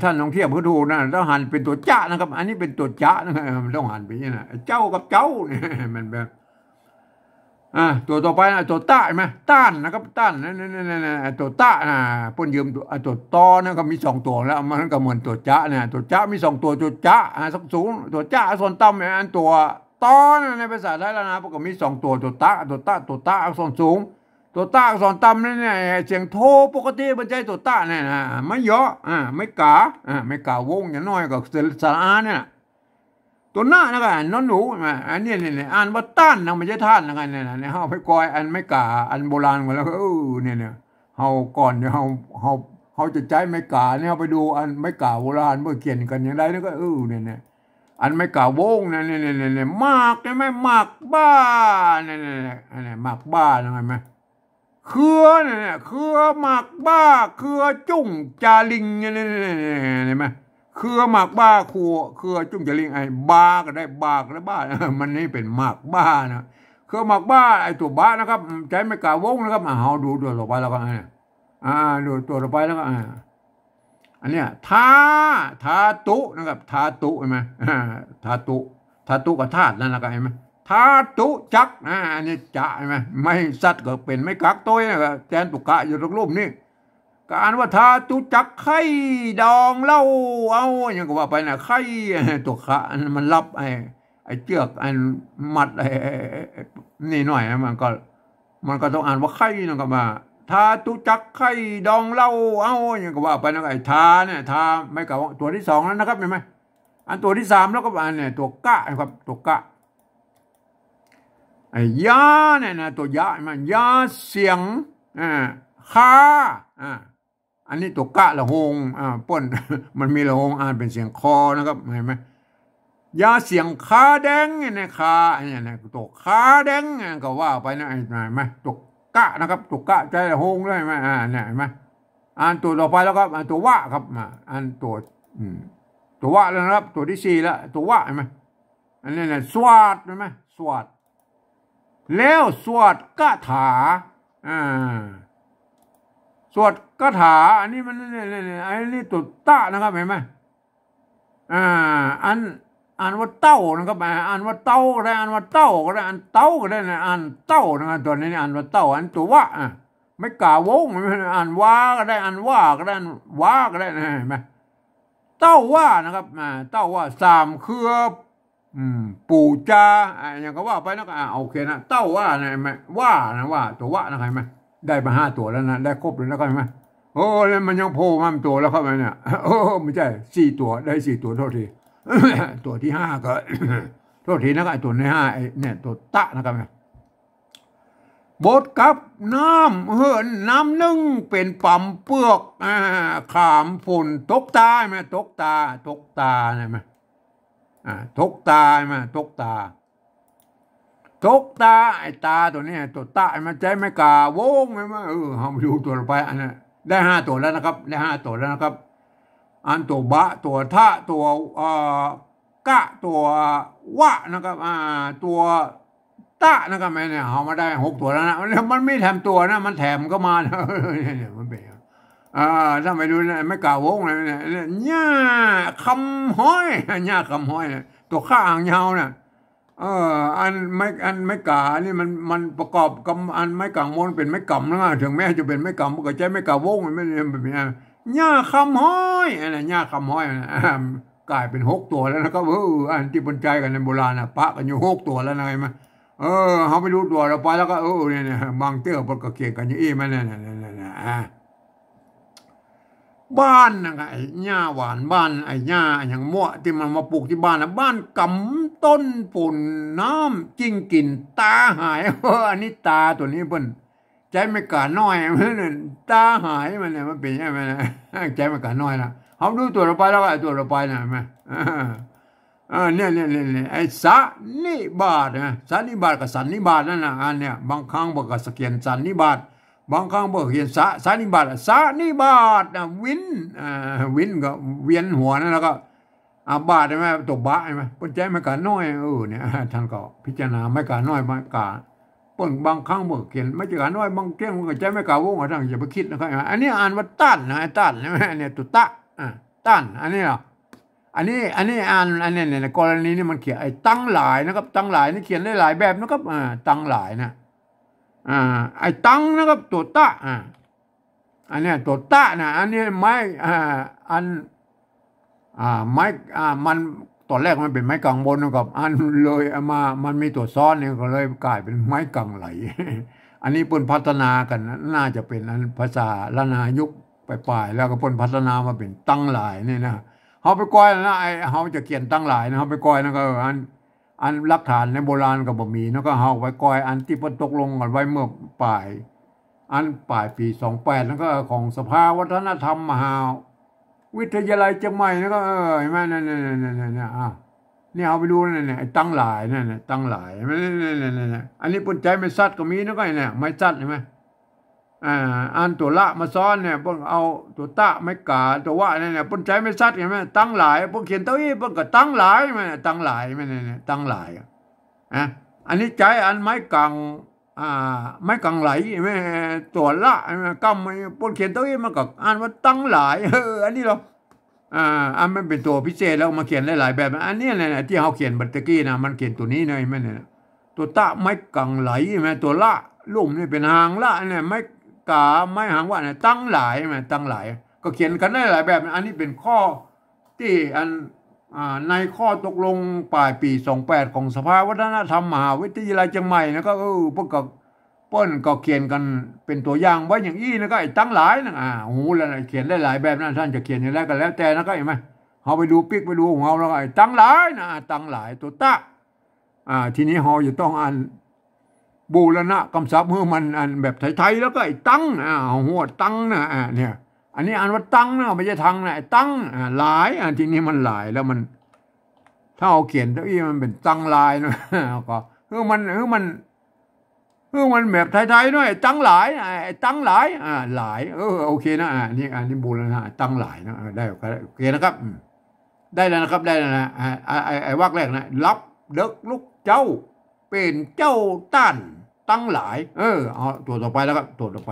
ท่านลองเทียบเขาดูนะต้องหันเป็นตัวจ้านะครับอันนี้เป็นตัวจ้านะครับมันต้องหันไปอย่างนี้นะเจ้ากับเจ้าเนี่ยมันแบบตัวต่อไปตัวต้าไหมต้านนะครับต้านตัวต้าพ่นยืมตัวตอนะก็มี2ตัวแล้วมันก็เหมือนตัวจ้าเนี่ยตัวจ้ามี2ตัวตัวจ้าสูงตัวจ้าส่วนต่ำอันตัวตอในภาษาไทยแล้วนะพวกก็มี2ตัวตัวต้าส่วนสูงตัวต้าส่วนต่ำเนี่ยเสียงโทปกติมันใจตัวต้าเนี่ยนะไม่เยอะไม่กาวงอย่างน้อยก็สระอาเนี่ยตัวหน้านะกันน้องหนูอันนี้เนี่ยอ่านว่าต้านนะไม่ใช่ท่านนะกันเนี่ยเฮาไปกอยอันไม่กาอันโบราณมาแล้วเนี่ยเฮาก่อนเนี่ยเฮาจะใจไม่กาเนี่ยเฮาไปดูอันไม่กาโบราณเมื่อเขียนกันอย่างไรนี่ก็เนี่ย อันไม่กล่าววงเนี่ยมากใช่ไหมมากบ้าเนี่ยมากบ้านะไหมเครือเนี่ยเครือมากบ้าเครือจุ้งจาลิงเนี่ยเห็นไหมเครือหมากบ้าเครือจุ้งจาลิงไอ้บ้าก็ได้บ้าก็ได้บ้ามันนี่เป็นหมากบ้านะเครือหมากบ้าไอ้ตัวบ้านะครับใจไม่กล่าววงนะครับเอาดูตัวต่อไปแล้วก็ดูตัวต่อไปแล้วก็อันเนี้ยทาตุนะครับทาตุใช่ไหมทาตุกับธาตุนั่นแหละก็ใช่ไหมทาตุจักอันนี้จะใช่ไหมไม่สัตว์ก็เป็นไม่กักตัวนะครับแทนตุกะอยู่ตรงรูปนี้การว่าทาตุจักไข่ดองเล่าเอาอย่างก็ว่าไปนะไข่ตัวขะมันรับไอ้เจือกไอ้มัดไอ้นี่หน่อยนะมันก็ต้องอ่านว่าไข่นะครับมาทาตุจักไข่ดองเล่าเอาอย่างก็ว่าไปนะไอ้ทาเนี่ยทาไม่กับตัวที่สองแล้วนะครับเห็นไหมอันตัวที่สามแล้วก็อันเนี่ยตัวกะนะครับตัวกะไอ้ยาเนี่ยนะตัวยามันยาเสียงคาอันนี้ตัวกะละหงป้นมันมีละหงอ่านเป็นเสียงคอนะครับเห็นไหมยาเสียงคาแดงเนี่ยคาเนี่ยตัวคาแดงก็ว่าไปนะไอ้ไหนไหมตัวกะนะครับตัวกะใจละหงด้วยไหมเนี่ยเห็นไหมอ่านตัวต่อไปแล้วครับตัววะครับอ่านตัววะแล้วนะครับตัวที่สี่แล้วตัววะเห็นไหมอันนี้เนี่ยสวัสดเห็นไหมสวัสดแล้วสวดคาถาสวดคาถาอันนี้มันอันนี้ตัวตะนะครับเห็นไหมอ่านว่าเต้านะครับอ่านว่าเต้าก็ได้อ่านว่าเต้าก็ได้อ่านเต้าก็ได้นะอ่านเต้านะครับตัวนี้อ่านว่าเต้าอันตัววะไม่กล่าววงอ่านว่าก็ได้อ่านว่าก็ได้อ่านว่าก็ได้นะเห็นไหมเต้าว่านะครับเต้าว่าสามเครือปู่จาอย่างก็ว่าไปนะโอเคนะเต้าว่านะไหมว่านะว่าตัวว่านะใครไหมได้มา5 ตัวแล้วนะได้ครบเลยแล้วก็ไหมโอ้แล้วมันยังโผล่มาตัวแล้วเข้ามาเนี่ยโอ้ไม่ใช่4 ตัวได้4 ตัวโทษที ตัวที่5ก็ โทษทีนะไอ้ตัวใน5ไอ้เนี่ยตัวตะนะครับบดกับน้ำน้ำนึ่งเป็นปั่มเปลือกขามฝนตกตาไหมตกตาใช่ไหมตกตามาตกตาไอ้ตาตัวนี้ตัวตามันใจไม่กล้าวงไหมมาเอามาดูตัวไปอันนั้นได้5 ตัวแล้วนะครับได้5 ตัวแล้วนะครับอันตัวบะตัวทะตัวกะตัววะนะครับตัวตะนะครับแม่เนี่ยเอามาได้6 ตัวแล้วนะมันไม่แถมตัวนะมันแถมก็มาเนี่ยมันเป็นถ้าไปดูนะไม่กล่าววงเลยเนี่ยหญ้าคำห้อยหญ้าคำห้อยตัวข้าอ่างยาวเนี่ยอันไม่กล่านี่มันประกอบกับอันไม่กล่างมนเป็นไม่กำนะถึงแม้จะเป็นไม่กำก็ใจไม่กล่าววงมันไม่แบบนี้หญ้าคำห้อยอะไรหญ้าคำห้อยกลายเป็น6 ตัวแล้วนะครับอันที่บนใจกันในโบราณนะปะกันอยู่6 ตัวแล้วนะไงมั้ยเขาไปดูตัวเราไปแล้วก็เนี่ยบางเตื้อปนก็เกี่ยงกันอย่างมันเนี่ยบ้านนะไอ้หญ้าหวานบ้านไอ้หญ้าอย่างมั่วที่มันมาปลูกที่บ้านนะบ้านกำต้นปุ่นน้ำจิ้งกินตาหายอันนี้ตาตัวนี้เพิ่นใจไม่กล้าน้อยมันตาหายมันเนี่ยมันเป็นยังไงนะใจไม่กล้าน้อยนะเขาดูตัวเราไปแล้วก็ไอ้ตัวเราไปนะไหมเนี่ยไอ้สันนิบาตนะสันนิบาตกับสันนิบาตนั่นนะอันเนี่ยบางครั้งบอกกับสเกียนสันนิบาตบางครั้งบอกเห็นสานิบาตนะวินก็เวียนหัวนั่นแล้วก็บาทใช่ไหมตัวบะใช่ไหมป้นใจไม่กล้าน้อยเนี่ยท่านก็พิจารณาไม่กล้าน้อยไม่กล้าป้นบางครั้งบอกเขียนไม่กล้าน้อยบางเรื่องก็ใจไม่กล้าวงท่านอย่าไปคิดนะครับอันนี้อ่านว่าต้านนะต้านใช่ไหมเนี่ยตัวตะต้านอันนี้เหรออันนี้อ่านอันนี้ในกรณีนี้มันเขียนไอ้ตั้งหลายนะครับตั้งหลายนี่เขียนได้หลายแบบนะครับตั้งหลายนะไอ้ตังนะครับตัวตะอันนี้ตัวตะนะอันนี้ไม้อันไม้มันตอนแรกมันเป็นไม้กางบนนะครับอันเลยมันมีตัวซ้อนเนี่ยก็เลยกลายเป็นไม้กางไหล อันนี้เพิ่นพัฒนากันน่าจะเป็นอันภาษาละนายุคปลายๆแล้วก็เพิ่นพัฒนามาเป็นตั้งหลายนี่นะเขาไปก้อยนะไอ้เขาจะเขียนตั้งหลายนะเขาไปก้อยนะก็อันหลักฐานในโบราณก็บ่มีแล้วก็เฮาไว้ก้อยอันที่เพิ่นตกลงกันไว้เมื่อปลายปี28แล้วก็ของสภาวัฒนธรรมมหาวิทยาลัยเชียงใหม่แล้วก็เห็นมั้ยนั่น นี่เอาไปดูนั่นน่ะตั้งหลายนั่นน่ะตั้งหลายนั่นอันนี้ปนใจไม่ซัดก็มีนะก็เนี่ยไม่ซัดใช่ไหมอันตัวละมาซ้อนเนี่ยพวกเอาตัวตะไม่กาตัวว่าเนี่ยปนใจไม่ซัดเห็นไหมตั้งหลายพวกเขียนเต้าอี้พวกก็ตั้งหลายไหมตั้งหลายไหมเนี่ยตั้งหลายอันนี้ใจอันไม้กังไม้กังไหลไหมตัวละกำปนเขียนเต้าอี้มันก็อ่านว่าตั้งหลายอันนี้เราอันมันเป็นตัวพิเศษแล้วมาเขียนหลายๆแบบอันนี้เนี่ยที่เขาเขียนบัตรกี้นะมันเขียนตัวนี้เลยไหมเนี่ยตัวตะไม้กังไหลไหมตัวละลุ่มนี่เป็นหางละเนี่ยไม้กาไม้หางว่าเนี่ยตั้งหลายไหมตั้งหลายก็เขียนกันได้หลายแบบอันนี้เป็นข้อที่ในข้อตกลงปลายปี28ของสภาวัฒนธรรมมหาวิทยาลัยเชียงใหม่นะก็พวกกับเปิ้นก็เขียนกันเป็นตัวอย่างไว้อย่างอี้นะก็ไอ้ตั้งหลายนะหูแล้วเขียนได้หลายแบบนะท่านจะเขียนอย่างไรก็แล้วแต่นะก็เห็นไหมเขาไปดูปิ๊กไปดูของเราแล้วก็ไอ้ตั้งหลายนะตั้งหลายตัวตะทีนี้เราจะต้องอ่านบูรณะคำศัพท์เมื่อมันอ่านแบบไทยๆแล้วก็ไอ้ตั้งหัวตั้งนะเนี่ยอันนี้อ่านว่าตั้งนะไม่ใช่ทังนะไอ้ตั้งหลายทีนี้มันหลายแล้วมันถ้าเอาเขียนตัวอี้มันเป็นตั้งลายนะก็มันแบบไทยๆด้วยตั้งหลายตั้งหลายหลายโอเคนะนี่บูรณะตั้งหลายนะได้โอเคนะครับได้แล้วนะครับได้แล้วนะไอ้วรรคแรกนะรับเด็กลูกเจ้าเป็นเจ้าต้านตั้งหลายเอาตัวต่อไปแล้วครับตัวต่อไป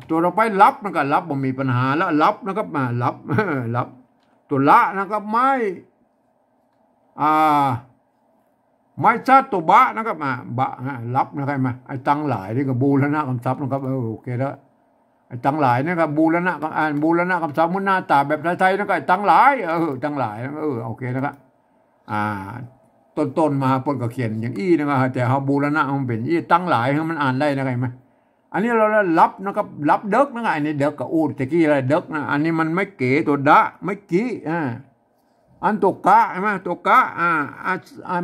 ตัวต่อไปรับนะครับรับบ่มีปัญหาแล้วรับนะครับรับรับตัวละนะครับไม่ชาติตัวบะนะครับบะรับนะครับมาไอ้ตั้งหลายนี่ก็บูรณะคำศัพท์นะครับโอเคแล้วไอ้ตั้งหลายนะครับบูรณะบูรณะคำศัพท์มันหน้าตาแบบไทยๆนะก็ไอ้ตั้งหลายตั้งหลายโอเคนะครับต้นมาปนก็เขียนอย่างอี้นะครับแต่เขาบูรณะมันเป็นอี้ตั้งหลายมันอ่านได้นะครับไหมอันนี้เรารับนะครับรับเด็กนะครับอันนี้เด็กกับอูดตะกี้อะไรเด็กนะอันนี้มันไม่เก๋ตัวดะไม่กี้อันตัวกะใช่ไหมตัวกะ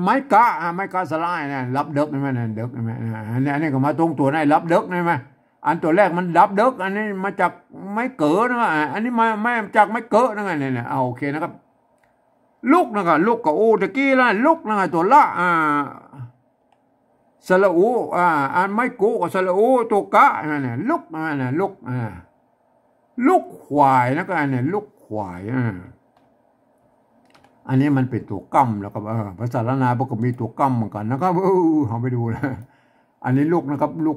ไม้กะไม้กะสลายเนี่ยรับเด็กใช่ไหมเนี่ยเด็กใช่ไหมอันนี้ก็มาตรงตัวในรับเด็กใช่ไหมอันตัวแรกมันรับเด็กอันนี้มาจากไม้เก๋นะอันนี้มาจากไม้เก๋นะเนี่ยโอเคนะครับลูกนะครับลูกกับอูตะกี้ละลูกนะครับตัวละสระอูอันไม่กูกับสระอูตัวกะเนี่ยลูกเนี่ยลูกควายนะก็เนี่ยลูกควายอันนี้มันเป็นตัวกั้มแล้วก็ภาษาละนาพวกก็มีตัวกั้มเหมือนกันนะครับเอาไปดูนะอันนี้ลูกนะครับลู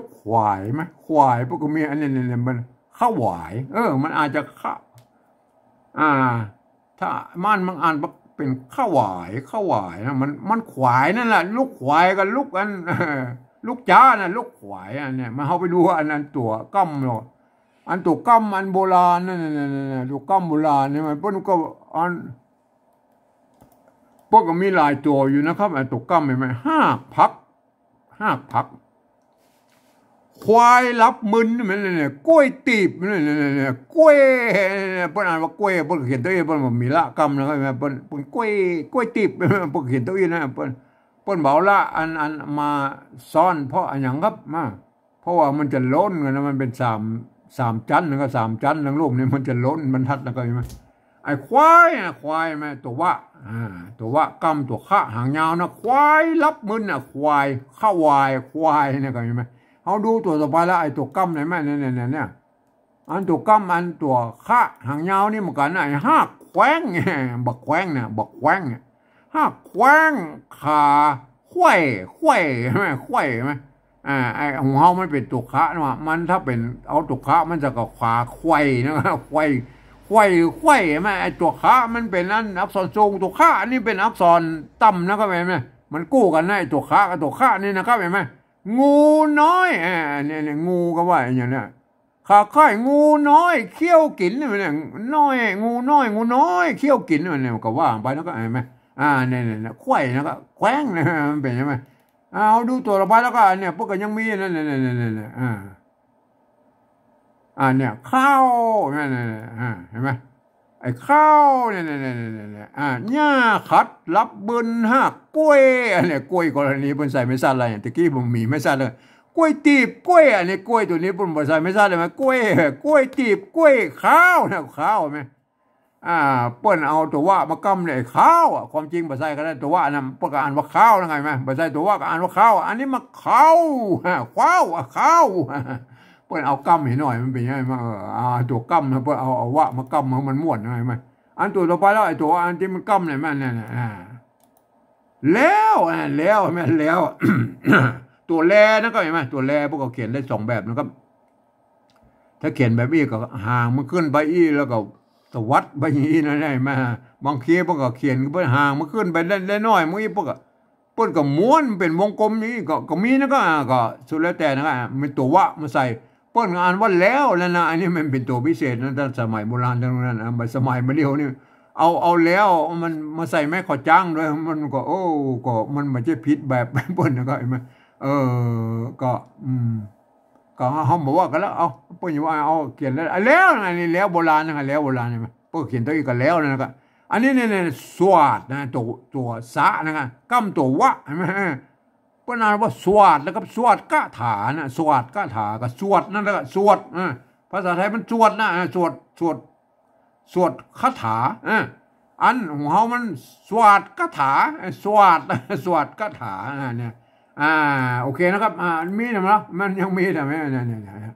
กควายไหมควายพวกก็มีอันนี้เนี่ยมันข้าวหวายมันอาจจะข้าถ้ามันอ่านเป็นข้าวหวายนะมันขวายนั่นแหละลูกขวายกับลูกอันลูกจ้านะลูกขวายเนี่ยมาเอาไปดูอันนั้นตัวกั้มเนาะอันตัวกั้มอันโบราณนั่นตัวกั้มโบราณเนี่ยมันพวกก็อันพวกก็มีหลายตัวอยู่นะครับอันตัวกั้มเห็นไหม5 พักควายรับมึนมันเนี่ยกล้วยตีบเนี่ยกล้วยเปิ้นอ่านว่ากล้วยเปิ้นเขียนตัวเองเปิ้นบ่มีละกรรมนะครับเปิ้นกล้วยตีบเปิ้นเขียนตัวเองนะเปิ้นเบาละอันมาซ้อนเพราะอันหยังครับเพราะว่ามันจะล้นกันนะมันเป็น3ชั้นนะครับ3ชั้นทั้งรูปนี่มันจะล้นบรรทัดแล้วก็ใช่มั้ยไอ้ควายมั้ยตัวว่ากำตัวข้าหางยาวนะควายรับมึนควายข้าวายควายเนี่ยก็ใช่มั้ยเขาดูตัวต่อไปแล้วไอ้ตัวกั้มไหนไหมเนี่ยอันตัวกั้มอันตัวข้าหางยาวนี่เหมือนกันไอ้5 แขวงบักแขวงเนี่ย5 แขวงขาห้วยไหมไอ้ของเขาไม่เป็นตัวขานะมันถ้าเป็นเอาตัวขามันจะกับขาควายนะครับควายไหมไอ้ตัวขามันเป็นอันอักษรทรงตัวขาอันนี้เป็นอักษรต่ำนะครับเห็นไหมมันกู้กันนะไอ้ตัวขากับตัวขานี่นะครับเห็นไหมงูน้อยเนี่ยงูก็ว่าอย่างเนี้ยขาค่ายงูน้อยเคี้ยวกินเนี่ยน้อยงูน้อยเคี้ยวกินเนี่ยก็ว่าไปแล้วก็เห็นไหมเนี่ยควายนะก็แขวงเนี่ยมันเป็นใช่ไหมเอาดูตัวต่อไปแล้วก็เนี่ยพวกก็ยังมีนั่นเนี่ยข้าวเนี่ยเห็นไหมไอ้ข้าวเนี่ยหญ้าขัดรับบึนกล้วยเนี่ยกล้วยกรณีเพิ่นใส่ไม่ซัดอะไรตะกี้ผมมีไม่ซัดเลยกล้วยตีบกล้วยอันนี้กล้วยตัวนี้เพิ่นบ่ใส่ไม่ซัดเลยมั้ยกล้วยตีบกล้วยข้าวนะข้าวมั้ย เปิ้นเอาตัวว่ามากำเลยข้าวความจริงภาษาก็ได้ตัวว่านะเปิ้นก็อ่านว่าข้าวนะไงไหมภาษาตัวว่าก็อ่านว่าข้าวอันนี้มาข้าวข้าวเปิ้นเอากำให้หน่อยมันเป็นยังไงมาตัวกำนะเปิ้นเอาว่ามากำมันม่วนนะไงไหมอันตัวต่อไปแล้วไอ้ตัวอันที่มันกำเนี่ยมันเนี่ยแล้วแม่แล้ว ตัวแลนั่นก็เห็นไหมตัวแลพวกเขาเขียนได้2แบบนะครับถ้าเขียนแบบนี้ก็ห่างมันขึ้นไปอีแล้วก็ตวัดไปอีนั่นได้มาบางทีพวกก็เขียนก็ห่างมันขึ้นไปได้น้อยมันอีพวกก็ม้วนเป็นวงกลมนี้ก็มีนะก็สุดแล้วแต่นะครับมันตัววะมาใส่เปิ้นอ่านว่าแล้วนะอันนี้มันเป็นตัวพิเศษนะตั้งสมัยโบราณตรงนั้นสมัยมาเดียวนี่เอาแล้วมันมาใส่แม่ขอจ้างด้วยมันก็ก็มันไม่ใช่ผิดแบบเปิ้นนะก็เห็นไหมก็ก็เขาบอกว่ากันแล้วเอาเปิ้นว่าเอาเขียนแล้วอันนี้แล้วโบราณนะแล้วโบราณใช่ไหมเปิ้นเขียนตัวอีกกันแล้วนะครับอันนี้เนี่ยสวดนะตัวสะนะครับกำตัววะใช่ไหมเปิ้นอ่านว่าสวดแล้วก็สวดกะถานะสวดกะถาก็สวดนั่นแหละสวดภาษาไทยมันสวดนะสวดคาถาอันของเขามันสวดคาถาสวดคาถาเนี่ยโอเคนะครับมีนะมั้ยมันยังมีแต่ไม่เนี่ย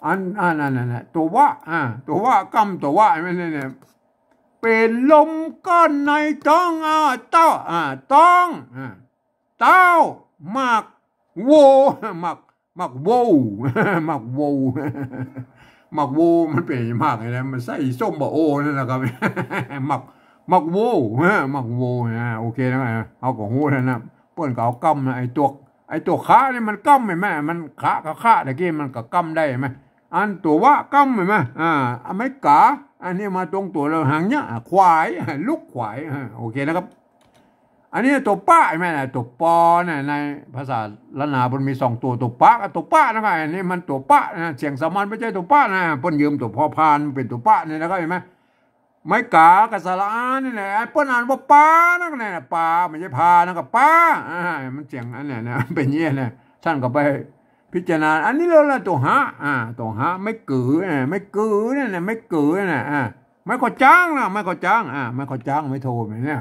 อันนั่นตัวว่ากำตัวว่าเนี่ยเป็นลมก้อนในท้องเต้าต้องเต้ามากโวมากโวมากโวมักโวมันเป็นมากเลยนะมันใส่ส้มบะโอนั่นแหละครับมักโวมักโวโอเคนะเอาของหูนะเปิ้นก็เอากำนะไอ้ตัวขาเนี่ยมันกำไหมมันขากับขาตะกี้มันก็กำได้ไหมอันตัวว่ากำไหมไม่กาอันนี้มาตรงตัวเราหางเนี้ยควายลูกควายโอเคนะครับอันนี้ตัวป้าไหมนะตัวปอเนี่ยในภาษาละนาบนมี2ตัวป้ากับตัวป้านะครับอันนี้มันตัวป้านะเสียงสามัญไม่ใช่ตัวป้านะเปิ้นยืมตัวพอพานเป็นตัวป้าเนี่ยนะครับเห็นไหมไม้กากับสาระนี่แหละเปิ้นอ่านว่าป้านั่นแหละป้าไม่ใช่พานะครับป้ามันเสียงอันนี้นะเป็นเงี้ยนะท่านก็ไปพิจารณาอันนี้เราละตัวหาไม่กือไม่กือเนี่ยไม่กือเนี่ยไม่ขอจ้างนะไม่ขอจ้างไม่ขอจ้างไม่โทรเนี่ย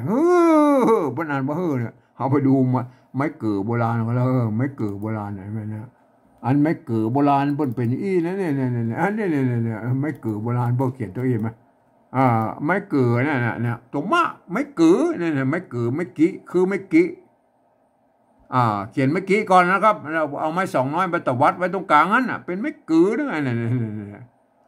เปิ้นอ่านว่าเนี่ยเอาไปดูมาไม่กือโบราณก็แล้วไม่กือโบราณไหนไหมเนี่ยอันไม่กือโบราณเปิ้นเป็นอีนะเนี่ยอันนี้ไม่กือโบราณเปิ้นเขียนตัวเองไหมไม่กือเนี่ยตัวมะไม่กือเนี่ยไม่กือไม่กี้คือไม่กี้เขียนเมื่อกี้ก่อนนะครับเราเอาไม้2น้อยไปตวัดไว้ตรงกลางนั้นเป็นไม่กือด้วยเนี่ย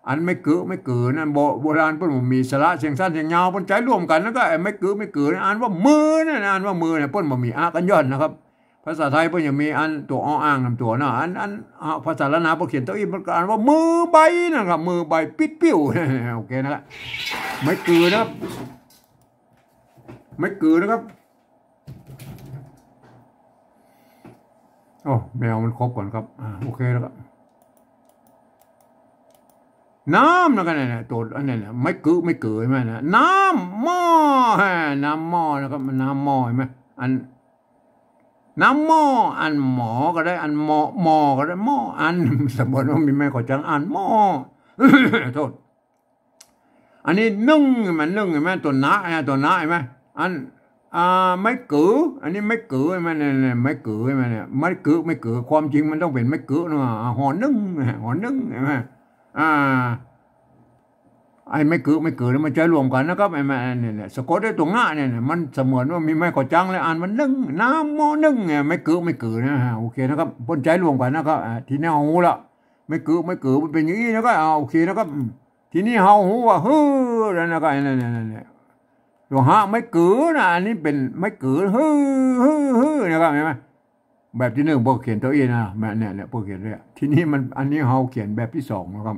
อันไม่กือนั่นโบราณเพิ่นมีสระเสียงสั้นเสียงยาวเพิ่นใจร่วมกันแล้วก็ไม่กืออ่านว่ามือเนี่ยอ่านว่ามือเนี่ยเพิ่นบ่มีกันย้อนนะครับภาษาไทยเพิ่นยังมีอันตัวอ้างนำตัวนะอันภาษาละนาเพิ่นเขียนตัวอีเพิ่นอ่านว่ามือใบนะครับมือใบปิดปิ้วโอเคนะครับไม่กือนะครับไม่กือนะครับแมวมันครบก่อนครับโอเคแล้วครับน้ำแล้วกันเนี่ยตัวอันนี้เนี่ยไม่กือใช่ไหมนะน้ำหม้อนะครับน้ำหม้อใช่ไหมอันน้ำหม้ออันหมอก็ได้อันหมอก็ได้หม้ออันสมมติว่ามีแม่ขอจังอันหม้อโทษอันนี้นึ่งมันนึ่งใช่ไหมตัวน้าใช่ไหมอันไม่กืออันนี้ไม่กือใช่ไหมเนี่ยไม่กือใช่ไหมเนี่ยไม่กือความจริงมันต้องเป็นไม่กือนะห่อนึ่งใช่ไหมไอ้ไม่กือแล้วมันใจรวมกันนะครับไอ้เนี่ยสะกดได้ตรงหน้าเนี่ยมันเสมือนว่ามีไม้ขอจังเลยอ่านมันนึ่งน้ำหม้อนึ่งเนี่ยไม่กือนะโอเคนะครับพ้นใจรวมกันนะครับทีนี้เอาหูละไม่กือมันเป็นอย่างนี้นะครับโอเคนะครับทีนี้เอาหูว่าแล้วนะครับเนี่ยตัวหาไม่กือนะอันนี้เป็นไม่กือนะครับเห็นไหมแบบที่1พวกเขียนตัวเองนะแม่เนี่ยพวกเขียนเลยทีนี้มันอันนี้เขาเขียนแบบที่2นะครับ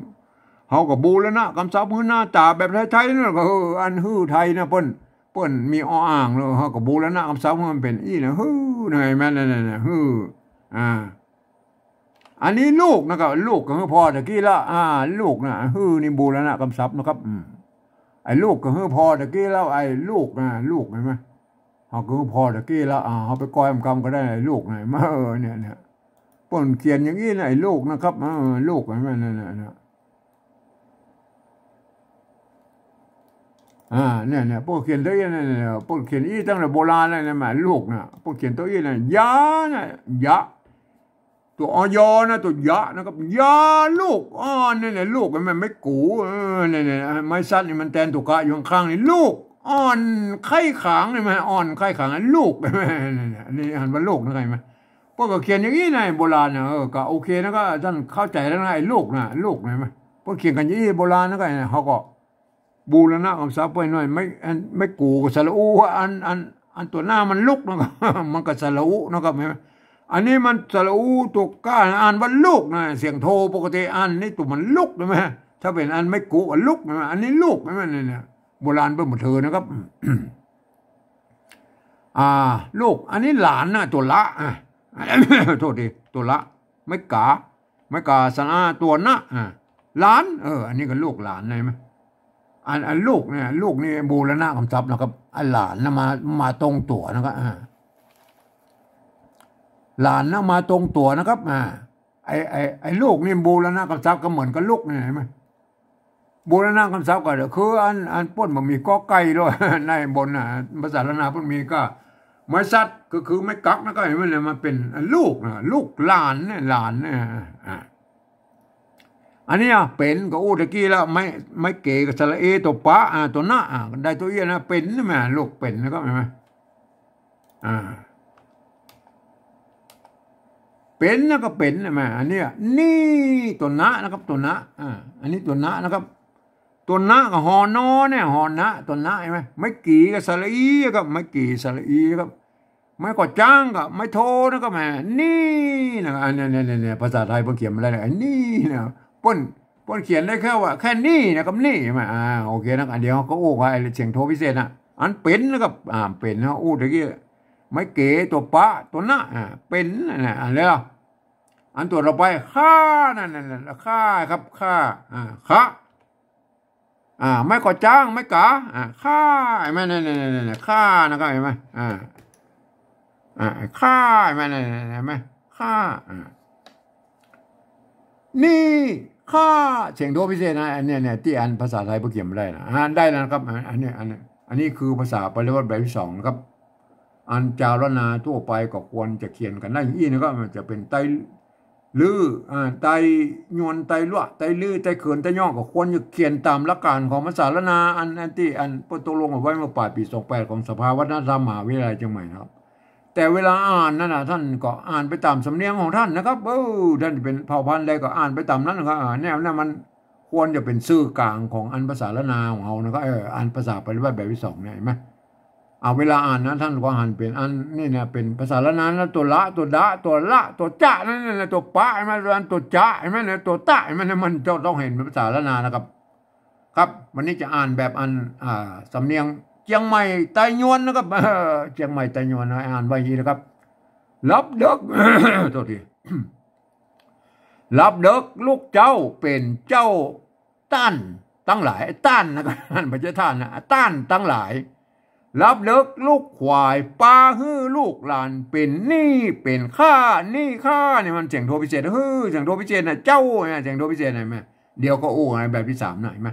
เขากับบูแล้วนะคำศัพท์หน้าตาแบบไทยๆนั่นก็อันไทยนะเปิ้นมีอ่างแล้วเขากับบูแล้วนะคำศัพท์มันเป็นอีนะไงแม่เนี่ยอันนี้ลูกนะครับลูกก็คือพ่อตะกี้ละลูกนะนี่บูแล้วนะคำศัพท์นะครับไอ้ลูกก็คือพ่อตะกี้แล้วไอ้ลูกลูกเห็นไหมเขาคือพ่อตะกี้แล้วเขาไปก้อยกำก็ได้ไอ้ลูกไงมาเนี่ยป่นเขียนอย่างนี้นะไอ้ลูกนะครับลูกเห็นไหมเนี่ย เนี่ยพวกเขียนตัวอี้เนี่ยพวกเขียนอี้ตั้งแต่โบราณเลยนะแม่ลูกนะพวกเขียนตัวอี้เนี่ยยะนะยะตัวอยนะตัวยะนะครับยาลูกเนี่ยลูกมันไม่กูเนี่ยไม่สั้นนี่มันแทนตุกะอยู่ข้างนี่ลูกอ่อนไข่ขางนี่มันอ่อนไข่ขางลูกนี่อ่านว่าลูกนะไงไหมพวกก็เขียนอย่างนี้ในโบราณนะก็โอเคนะก็ท่านเข้าใจแล้วนะไอ้ลูกนะลูกไงไหมพวกเขียนกันอย่างนี้โบราณนะก็เขาก็บูรณะคำศัพท์ไปหน่อยไม่กูก็สระอูอันตัวหน้ามันลุกนะครับมันก็สระอูนะครับอันนี้มันสระอูตัวก้าอ่านว่าลุกนะเสียงโทปกติอ่านนี่ตัวมันลุกใช่ไหมถ้าเป็นอันไม่กูก็ลุกใช่ไหมอันนี้ลุกใช่ไหมเนี่ยโบราณเป็นหมดเธอนะครับลูกอันนี้หลานนะตัวละโทษทีตัวละไม่กาสนาตัวนะหลานอันนี้ก็ลูกหลานเลยไหมอันลูกเนี่ยลูกนี่บูรณะคำศัพท์นะครับอันหลานนะมาตรงตัวนะครับหลานนะมาตรงตัวนะครับไอ้ลูกนี่บูรณะคำศัพท์ก็เหมือนกับลูกนี่เห็นไหมบูรณะคำศัพท์ก็คืออันป้นมันมีกอไก่ด้วยในบนภาษาละนาป้นมีก็ไม่ซัดก็คือไม่กักนะก็เห็นไหมเนี่ยมันเป็นลูกนะลูกหลานเนี่ยหลานเนี่ยอันนี้เป็นก็ตะกี้แล้วไม่เก๋กับสระเอตัวปะตัวหน้าได้ตัวเอี้ยนะเป็นใช่ไหมลูกเป็นนะครับเห็นไหมเป็นนะก็เป็นใช่ไหมอันนี้นี่ตัวหน้านะครับตัวหน้าอันนี้ตัวหน้านะครับตัวหน้ากับหอนอเนี่ยหอนะตัวหน้าใช่ไหมไม่กีกับสระอีครับไม่กีสระอีครับไม่ก็จ้างกับไม่โทนะครับแม่นี่นะอันนี้ภาษาไทยเพิ่งเขียนมาได้เลยนี่นะป้นเขียนได้แค่ว่าแค่นี้นะครับนี่ใช่ไหมโอเคนะอันเดียวก็โอ้ว่าไอ้เสียงโทพิเศษอันเป็นนะครับเป็นนะอู้ตะกี้ไม่เก๋ตัวปะตัวหน้าเป็นอันนี้อันตัวเราไปค่านั่นค่าครับค่าไม่ก็จ้างไม่กะค่าไหมเนี่ยค่านะครับเห็นไหมค่าไหมเนี่ยเห็นไหมค่านี่ค่าเสียงโทพิเศษนะอันนี้ที่อันภาษาไทยเพิ่งเขียนไม่ได้นะได้แล้วนะครับอันนี้คือภาษาปริวัติแบบที่สองนะครับอันจารณาทั่วไปก็ควรจะเขียนกันได้อย่างนี้นะครับมันจะเป็นไตลือไตยวนไตลั่วไตลือไตเขินไตย่อก็ควรจะเขียนตามหลักการของภาษาละนาอันที่ตกลงเอาไว้เมื่อปลายปี28ของสภาวัฒนธรรมมหาวิทยาลัยเชียงใหม่นะครับแต่เวลาอ่านนั่นท่านก็อ่านไปตามสำเนียงของท่านนะครับท่านเป็นเผ่าพันธุ์ใดก็อ่านไปตามนั้นนะครับแนวนั้นมันควรจะเป็นสื่อกลางของอันภาษาละนาของเรานะครับอ่านภาษาปริวัติแบบที่สองเนี่ยเห็นไหมเวลาอ่านนะท่านก็อ่านเป็นอันนี่เนี่ยเป็นภาษาละนาแล้วตัวละตัวดะตัวละตัวจะนั่นตัวปะใช่ไหมตัวจะใช่ไหมเนี่ยตัวตะใช่ไหมเนี่ยมันต้องเห็นเป็นภาษาละนานะครับครับวันนี้จะอ่านแบบอันสำเนียงเชียงใหม่ไตยวนนะครับเชียงใหม่ไตยวนอ่านไว้อย่างนี้นะครับรับเด็กโทษทีรับเด็กลูกเจ้าเป็นเจ้าต้านตั้งหลายต้านนะครับไม่ใช่ท่านนะต้านตั้งหลายรับเลิกลูกควายปลาฮื้อลูกหลานเป็นนี่เป็นข้านี่มันเสียงโทพิเศษเสียงโทพิเศษนะเจ้าเสียงโทพิเศษไหนไหมเดี๋ยวก็แบบที่3หน่อยไหม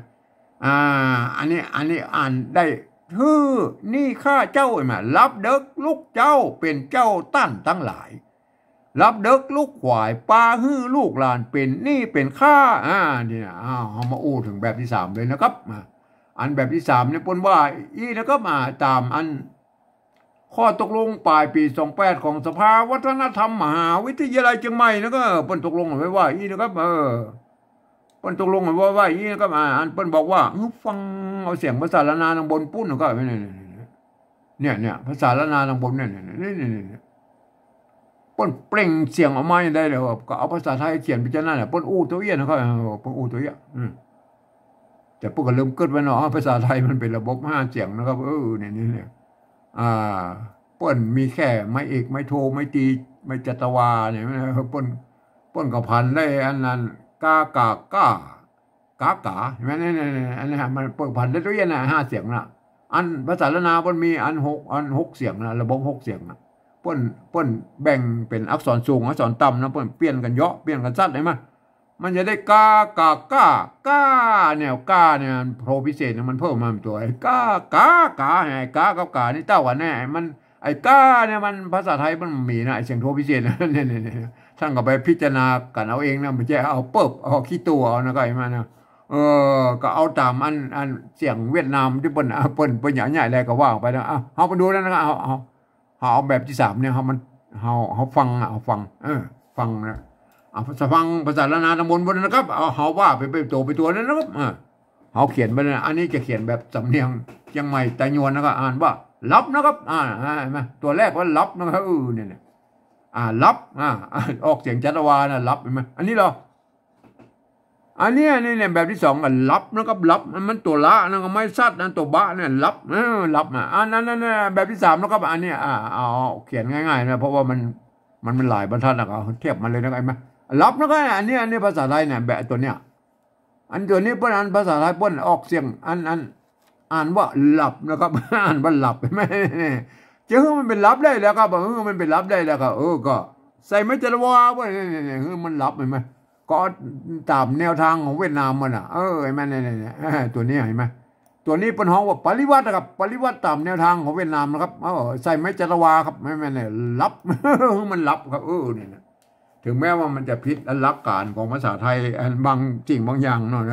อันนี้อ่านได้นี่ข้าเจ้าไหมรับเลิกลูกเจ้าเป็นเจ้าตั้นตั้งหลายรับเลิกลูกควายปลาฮื้อลูกหลานเป็นนี่เป็นข้านี่นะเอามาถึงแบบที่3เลยนะครับอันแบบที่3เนี่ยปนว่านะครับตามอันข้อตกลงปลายปี28ของสภาวัฒนธรรมมหาวิทยาลัยเชียงใหม่นะก็ปนตกลงไว้ว่านะครับปนตกลงไว้ว่านะครับอันปนบอกว่าฟังเอาเสียงภาษาละนาทางบนปุ้นก็เนี่ยภาษาละนาทางบนเนี่ยปนเปล่งเสียงออกมาได้เลยก็เอาภาษาไทยเขียนไปจะนั่นแหละปนตัวเอี้ยนะครับปนตัวเอี้ยแต่พวกก็เริ่มเกิดไว้เนาะภาษาไทยมันเป็นระบบ5เสียงนะครับเนี่ยป้นมีแค่ไม่เอกไม่โทไม่ตีไม่จัตวาเนี่ยป้นกับพันได้อันนั้นกาเห็นไหมเนี่ยอันนี้มันป้นพันได้ตัวเย็น5เสียงนะอันภาษาละนาป้นมีอัน6เสียงนะระบบ6เสียงนะป้นแบ่งเป็นอักษรสูงอักษรต่ำนะป้นเปลี่ยนกันเยาะเปลี่ยนกันสั้นเห็นไหม มันจะได้กากากากาเนี่ยกาเนี่ยโปรพิเศษมันเพิ่มมาตัวไอ้กากากาไอ้กากับกานี่เต้ากันแน่มันไอ้กาเนี่ยมันภาษาไทยมันมีนะไอ้เสียงโทพิเศษเนี่ยท่านก็ไปพิจารณากันเอาเองนะไม่ใช่เอาเปิบเอาขี้ตัวเอานะก็ไอ้มานะก็เอาตามอันเสียงเวียดนามที่เปิ้นใหญ่ๆอะไรก็ว่าไปนะเอาไปดูแล้วนะเอาแบบที่3เนี่ยเขาฟังฟังนะฟังภาษาละนาตำบลบนนะครับเขาว่าไปตัวนั้นนะครับเขาเขียนไปนะอันนี้จะเขียนแบบสำเนียงเชียงใหม่แต่ยวนนะครับอ่านว่ารับนะครับเห็นไหมตัวแรกว่ารับนะครับเนี่ยรับออกเสียงจัตวานะรับเห็นไหมอันนี้เหรออันนี้เนี่ยแบบที่2กันรับนะครับรับมันตัวละนะก็ไม่ซัดนะตัวบะเนี่ยรับอันนั้นแบบที่3นะครับอันนี้เอาเขียนง่ายๆนะเพราะว่ามันหลายบรรทัดนะครับเทียบมันเลยนะไอ้ไหมรับนะครับอันนี้ภาษาไทยเนี่ยแบบตัวเนี้ยอันตัวนี้เปิ้ลอันภาษาไทยเปิ้ลออกเสียงอ่านว่าหลับนะครับอ่านว่าหลับไหมเจ้ามันเป็นรับได้แล้วครับมันเป็นรับได้แล้วครับก็ใส่ไม่จรวาว่ามันรับเห็นไหมก็ตามแนวทางของเวียดนามมันเห็นไหมเนี่ยตัวนี้เห็นไหมตัวนี้เป็นห้องว่าปริวัตินะครับปริวัติตามแนวทางของเวียดนามนะครับใส่ไม่จรวาครับไม่เนี่ยรับมันรับครับเนี่ยถึงแม้ว่ามันจะผิดหลักการของภาษาไทยอันบางจริงบางอย่างเนาะ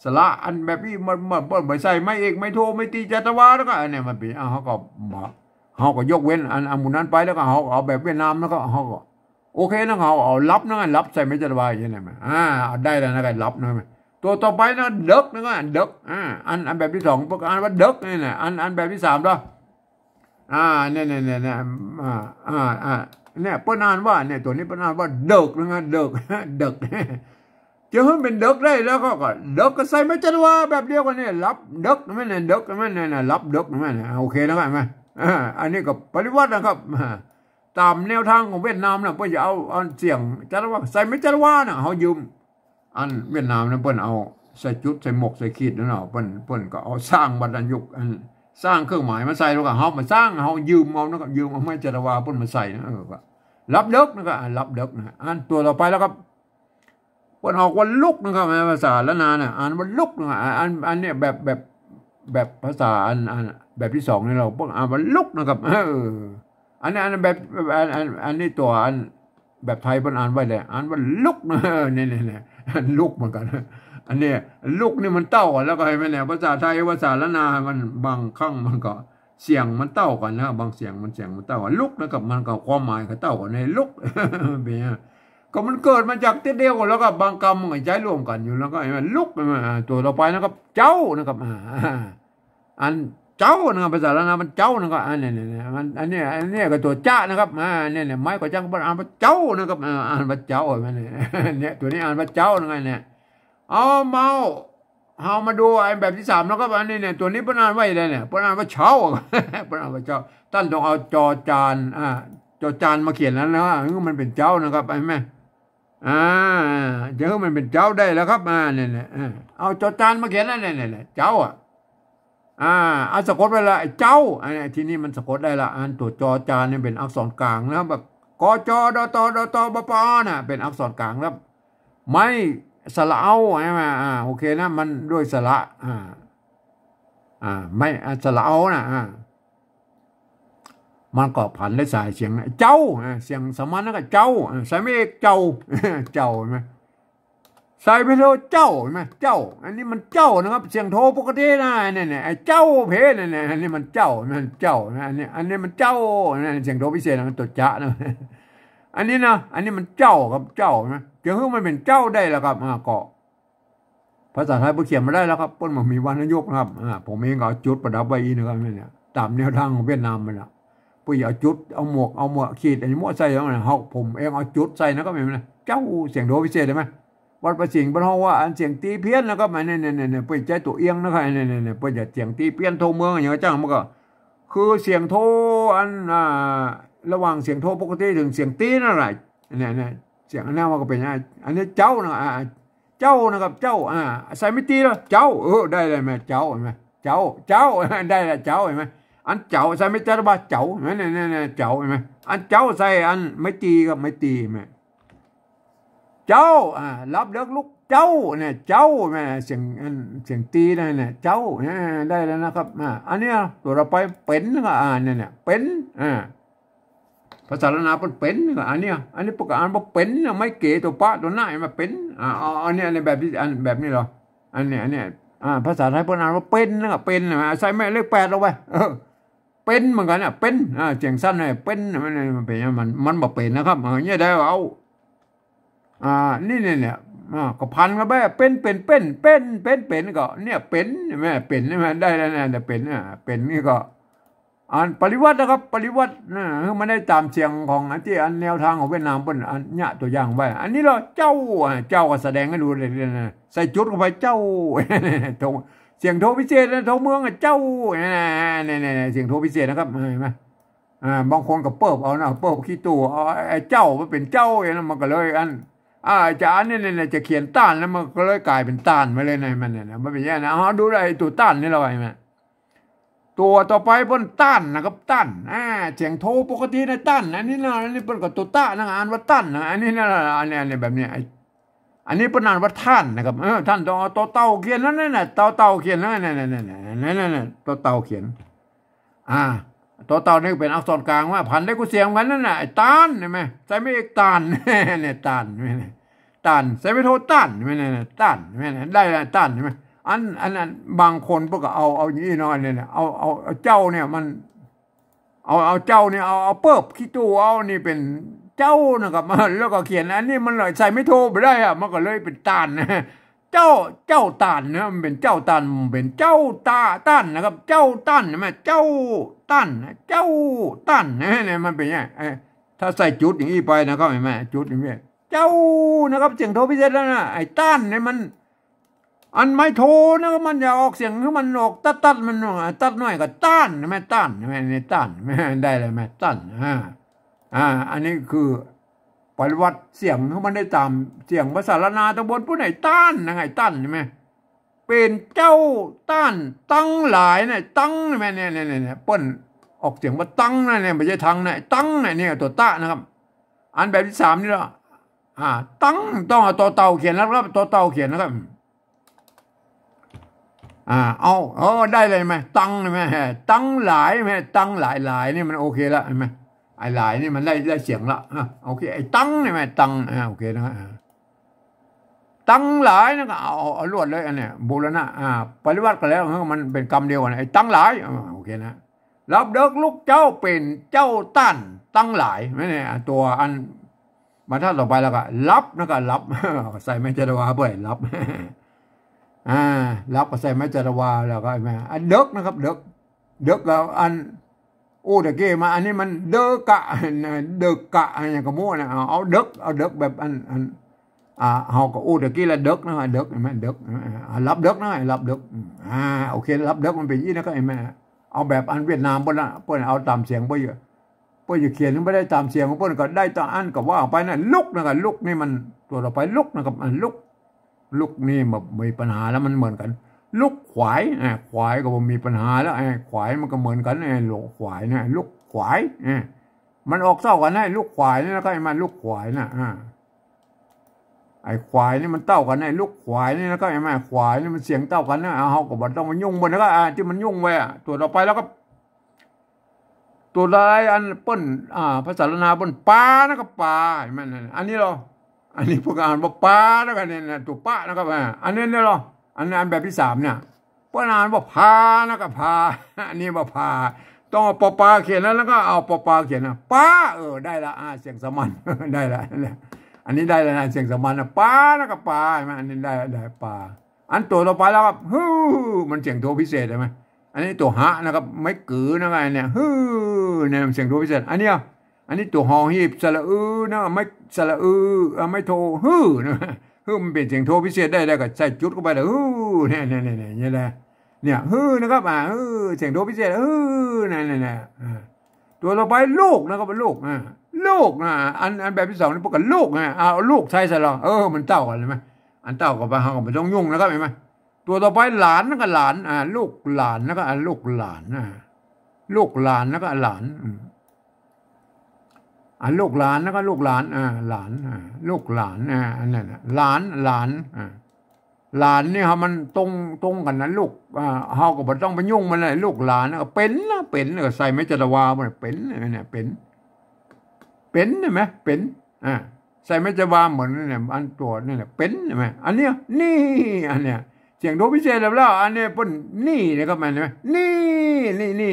สระอันแบบนี้มันไม่ใส่ไม่เอกไม่โทไม่ตีจัตวาแล้วก็อันนี้มันเป็นเขาก็ยกเว้นอันมุนั้นไปแล้วก็เขาเอาแบบเวียดนามแล้วก็เขาก็โอเคนะเขาเอารับนะรับใส่ไม่จัตวาอย่างนี้ไหมได้แล้วนะกันรับนะตัวต่อไปนะเด็กนะก็เด็กอันแบบที่2พวกอันว่าเด็กนี่นะอันแบบที่3ด้วยเนี่ยเนี่ยเปิ้ลอ่านว่าเนี่ยตัวนี้เปิ้ลอ่านว่าเด็กนะเด็กจะให้เป็นเด็กได้แล้วก็เด็กก็ใส่ไม่จัตวาแบบเดียวกันเนี่ยรับเด็กไม่เนี่ยเด็กไม่เนี่ยรับเด็กไม่เนี่ยโอเคนะครับไหมอันนี้ก็ปริวัตินะครับตามแนวทางของเวียดนามนะเปิ้ลจะเอาเสียงจัตวาใส่ไม่จัตวานะเขายืมอันเวียดนามนะเปิ้ลเอาใส่จุดใส่หมกใส่ขีดนั่นเนาะเปิ้ลก็เอาสร้างบรรยุกสร้างเครื่องหมายมาใส่แล้วก็เขามาสร้างเขายืมเอานะครับยืมเอาไม่จัตวาเปิ้ลมาใส่นะก็รับเด็กนะครับรับเด็กนะอันตัวต่อไปแล้วครับเปิ้ลออกวันลุกนะครับภาษาละนาเนี่ยอ่านวันลุกนะอันเนี้ยแบบภาษาแบบที่2นี่เราเปิ้ลอ่านวันลุกนะครับอันนี้แบบอันนี้ตัวแบบไทยเปิ้ลอ่านไว้เลยอ่านวันลุกนะเนี่ยลุกเหมือนกันอันนี้ลุกนี่มันเต้ากันแล้วก็ให้ไหมเนี่ยภาษาไทยภาษาละนามันบางครั้งมันก็เสียงมันเต้ากันนะบางเสียงมันเต้ากันลุกนะครับมันก็ความหมายก็เต้ากันในลุกเป็นก็มันเกิดมาจากเดียวกันแล้วก็บางคำมันใช้ร่วมกันอยู่แล้วก็มันลุกตัวต่อไปนะครับเจ้านะครับอันเจ้านะครับภาษาละนามันเจ้านะครับอันนี้ก็ตัวจ้านะครับเนี่ยไม้ก็จังอ่านว่าเจ้านะครับอ่านว่าเจ้าเนี่ยตัวนี้อ่านว่าเจ้านะครับเนี่ยเมาดูไอ้แบบที่3แล้วก็อันนี้เนี่ยตัวนี้เปิ้ลอ่านไว้เลยเนี่ยเปิ้ลอ่านว่าเช้าเปิ้ลอ่านว่าเจ้าท่านต้องเอาจอจานมาเขียนแล้วนะมันเป็นเจ้านะครับไอ้แม่เจ้ามันเป็นเจ้าได้แล้วครับเนี่ยเอาจอจานมาเขียนแล้วเนี่ยเจ้าสะกดไว้ละเจ้าทีนี้มันสะกดได้ละอันตัวจอจานเนี่ยเป็นอักษรกลางนะแบบกจดตบปน่ะเป็นอักษรกลางแล้วไม่สระเอาใช่ไหมโอเคนะมันด้วยสระไม่สระเอานะมันก็ผันได้สายเสียงเจ้าเสียงสมานก็เจ้าใส่ไม่เอกเจ้าเจ้าใช่ไหมใส่ไปโทเจ้าใช่ไหมเจ้าอันนี้มันเจ้านะครับเสียงโทปกตินะเนี่ยไอ้เจ้าเพเนี่ยอันนี้มันเจ้ามันเจ้านะอันนี้มันเจ้าเสียงโทพิเศษมันตัวจ้านะอันนี้มันเจ้าครับเจ้านะเจ้ามันเป็นเจ้าได้แล้วครับก็ภาษาไทยเขียนมาได้แล้วครับต้นมันมีวรรณยุกต์นะครับผมเองก็เอาจุดประดับไว้อีกนะครับเนี่ยตามแนวทางของเวียดนามมันละผู้เอาจุดเอาหมวกขีดอันนี้หมวกใส่แล้วเนี่ยผมเองเอาจุดใส่นะก็ไม่เป็นไรเจ้าเสียงโทพิเศษได้ไหมวัดประสิงห์บรรทว่าอันเสียงตีเพี้ยนนะครับเนี่ยไปใจตัวเอียงนะครับเนี่ยไปอย่าเสียงตีเพี้ยนโทเมืองอย่างเจ้ามันก็คือเสียงโทอันระหว่างเสียงโทปกติถึงเสียงตีนั่นแหละเนี่ยเสียงอันนี้มันก็เป็นอันนี้เจ้านะเจ้านะครับเจ้าใส่ไม่ตีแล้วเจ้าได้เลยไหมเจ้าเห็นไหมเจ้าได้แล้วเจ้าเห็นไหมอันเจ้าใส่ไม่จัดว่าเจ้าเนี่ยเจ้าเห็นไหมอันเจ้าใส่อันไม่ตีกับไม่ตีไหม เจ้ารับเลิกลูกเจ้าเนี่ยเจ้าแม่เสียงตีนั่นเนี่ยเจ้าได้แล้วนะครับอันนี้ตัวเราไปเป็นก็เนี่ยเป็นภาษาละนาเป็นก็อันนี้ปกติว่าเป็นไม่เก๋ตัวปะตัวหน้ามาเป็นอันนี้แบบที่แบบนี้หรออันนี้ภาษาไทยพูดว่าเป็นก็เป็นใส่ไม่เลข8ลงไปเป็นเหมือนกันเป็นเสียงสั้นเลยเป็นมันเป็นมันบอกเป็นนะครับเนี่ยได้เอานี่เนี่ยก็พันกันไปเป็นก็เนี่ยเป็นแม่เป็นแม่ได้แล้วนะแต่เป็นนี่ก็ปริวัตินะครับปริวัติมันได้ตามเสียงของที่แนวทางของเวียดนามเป็นเนี่ยตัวอย่างไว้อันนี้เราเจ้าก็แสดงให้ดูเลยนะใส่จุดเข้าไปเจ้าเสียงโทพิเศษโทเมืองเจ้าเนี่ยเสียงโทพิเศษนะครับเห็นไหมบางคนก็เปิบเอานะเปิบขี้ตู้ไอ้เจ้ามันเป็นเจ้าอย่างนั้นมันก็เลยจะเนี่ยจะเขียนต้านแล้วมันก็เลยกลายเป็นต้านไปเลยในมันเนี่ยมันเป็นอย่างนั้นดูได้ตัวต้านนี่เราไอ้แม่ตัวต่อไปบนต้านนะครับต้านเสียงโทปกติในต้านอันนี้นะอันนี้เป็นกับตัวต้านนะอ่านว่าต้านอันนี้นะอันนี้แบบนี้อันนี้เป็นอ่านว่าท่านนะครับท่านตัวเต่าเขียนนั่นน่ะเต่าเขียนนั่นตัวเต่าเขียนตัวเต่านี่เป็นอักษรกลางว่าพันได้กูเสียงกันนั่นน่ะไอ้ต้านเห็นไหมใส่ไม่เอกต้านเนี่ยต้านต้านใส่ไม่โทต้านไม่เนี่ยต้านไม่เนี่ยได้ต้านใช่ไหมอันนั้นบางคนพวกก็เอาอย่างนี้น้อยเนี่ยเอาเจ้าเนี่ยมันเอาเจ้าเนี่ยเอาเปิบขี้ตู้เอานี่เป็นเจ้านะครับแล้วก็เขียนอันนี้มันเลยใส่ไม่โทไปได้มันก็เลยเป็นต้านเจ้าต้านนะมันเป็นเจ้าต้านเป็นเจ้าต้านนะครับเจ้าต้านใช่ไหมเจ้าต้านเนี่ยมันเป็นยังไงถ้าใส่จุดอย่างนี้ไปนะครับเห็นไหมจุดอย่างนี้เจ้านะครับเสียงโทพิเศษแล้วนะไอ้ต้านเนี่ยมันอันไม่โทนะมันจะออกเสียงคือมันออกตัดมันตัดหน่อยก็ต้านไม่ต้านไม่เนี่ยต้านไม่ได้เลยไม่ต้านอันนี้คือปริวัติเสียงมันได้ตามเสียงภาษาละนาตะบนผู้ไหนต้านไงต้านใช่ไหมเป็นเจ้าต้านตั้งหลายเนี่ยตั้งใช่ไหมเนี่ยป้นออกเสียงว่าตั้งเนี่ยไม่ใช่ทางเนี่ยตั้งเนี่ยตัวต้านะครับอันแบบที่3นี่ละตั้งต้องเอาตัวเต่าเขียนแล้วครับตัวเต่าเขียนนะครับได้เลยไหมตั้งไหมตั้งหลายไหมตั้งหลายนี่มันโอเคละใช่ไหมไอ้หลายนี่มันได้เสียงละโอเคไอ้ตั้งใช่ไหมตั้งโอเคนะตั้งหลายนะก็เอาลวดเลยอันเนี้ยบูรณะปริวัติกันแล้วมันเป็นกรรมเดียวกันไอ้ตั้งหลายโอเคนะรับเด็กลูกเจ้าเป็นเจ้าต้านตั้งหลายไม่เนี่ยตัวอันมาท่าต่อไปแล้วก็รับนะก็รับใส่ไม่เจรวาเพื่อรับรับก็ใส่ไม้จารวาแล้วก็แม่เด็กนะครับเด็กแล้วอันตะเกียมาอันนี้มันเด็กะอย่างกระมูนะเอาเด็กแบบอันเฮาก็ตะกี้ละเด็กนะเด็กแม่เด็กรับเด็กนะรับเด็กโอเครับเด็กมันเป็นยี่นะก็แม่เอาแบบอันเวียดนามเปิ้นเอาตามเสียงไปเยอะเปิ้นจะเขียนไม่ได้ตามเสียงของเปิ้นก็ได้ตามอันก็ว่าไปนะลุกนะครับลุกนี่มันตัวต่อไปลุกนะครับลุกนี่แบบมีปัญหาแล้วมันเหมือนกันลุกขวายขวายก็มีปัญหาแล้วขวายมันก็เหมือนกันหลงขวายนะลุกขวายมันออกเท่ากันลุกขวายนี่แล้วก็มันลุกขวายนะไอ้ควายนี่มันเต้ากันลุกขวายนี่แล้วก็ไอ้แม่ควายนี่มันเสียงเต้ากันนะเขาก็บอกต้องมันยุ่งบนแล้วก็ที่มันยุ่งไว้ตัวต่อไปแล้วก็ตัวอะไรอันเปิ้นภาษาละนาเปิ้นปลานะก็ปลาเห็นไหมอันนี้เหรออันนี้พวกอ่านว่าปลาแล้วกันเนี่ยตัวปลานะครับอันนี้เนี่ยหรออันแบบที่3เนี่ยพวกอ่านว่าพานะก็พาอันนี้ว่าพาต้องเอาปลาเขียนแล้วก็เอาปลาเขียนนะปลาได้ละเสียงสมันได้ละอันนี้ได้แล้วนะเสียงสมันนะปลานะก็ปลาใช่ไหมอันนี้ได้ปลาอันตัวต่อไปแล้วครับมันเสียงโทพิเศษใช่ไหมอันนี้ตัวหะนะครับไม่กือนะไงเนี่ยเนี่ยเสียงโทพิเศษอันนี้ตัวหอหีบสระนะไม่สระไม่โทนะมันเป็นเสียงโทพิเศษได้ก็ใส่จุดเข้าไปเลยเนี่ยแหละเนี่ยนะครับเสียงโทพิเศษเนี่ยตัวต่อไปลูกนะครับเป็นลูกอันแบบที่2นี่พวกกันลูกเอาลูกใช้ใส่เรามันเต้ากันใช่ไหมอันเต้ากับไปเขาก็ไม่ต้องยุ่งนะครับเห็นไหมตัวต่อไปหลานนั่นก็หลานลูกหลานนั่นก็ลูกหลานลูกหลานนั่นก็หลาน ลูกหลานแล้วก็ลูกหลานหลานลูกหลานอันนั้นหลานหลานหลานนี่เขามันตรงกันนะลูกเขาก็บ่ต้องไปยุ่งมันเลยลูกหลานก็เป็นนะเป็นก็ใส่ไม่จัตวามันเป็นเนี่ยเป็นใช่ไหมเป็นใส่ไม่จัตวาเหมือนเนี่ยอันตัวนี่แหละเป็นใช่ไหมอันเนี้ยนี่อันเนี้ยเสียงโทพิเศษแล้วอันเนี้ยเป็นนี่นะครับมันใช่ไหมนี่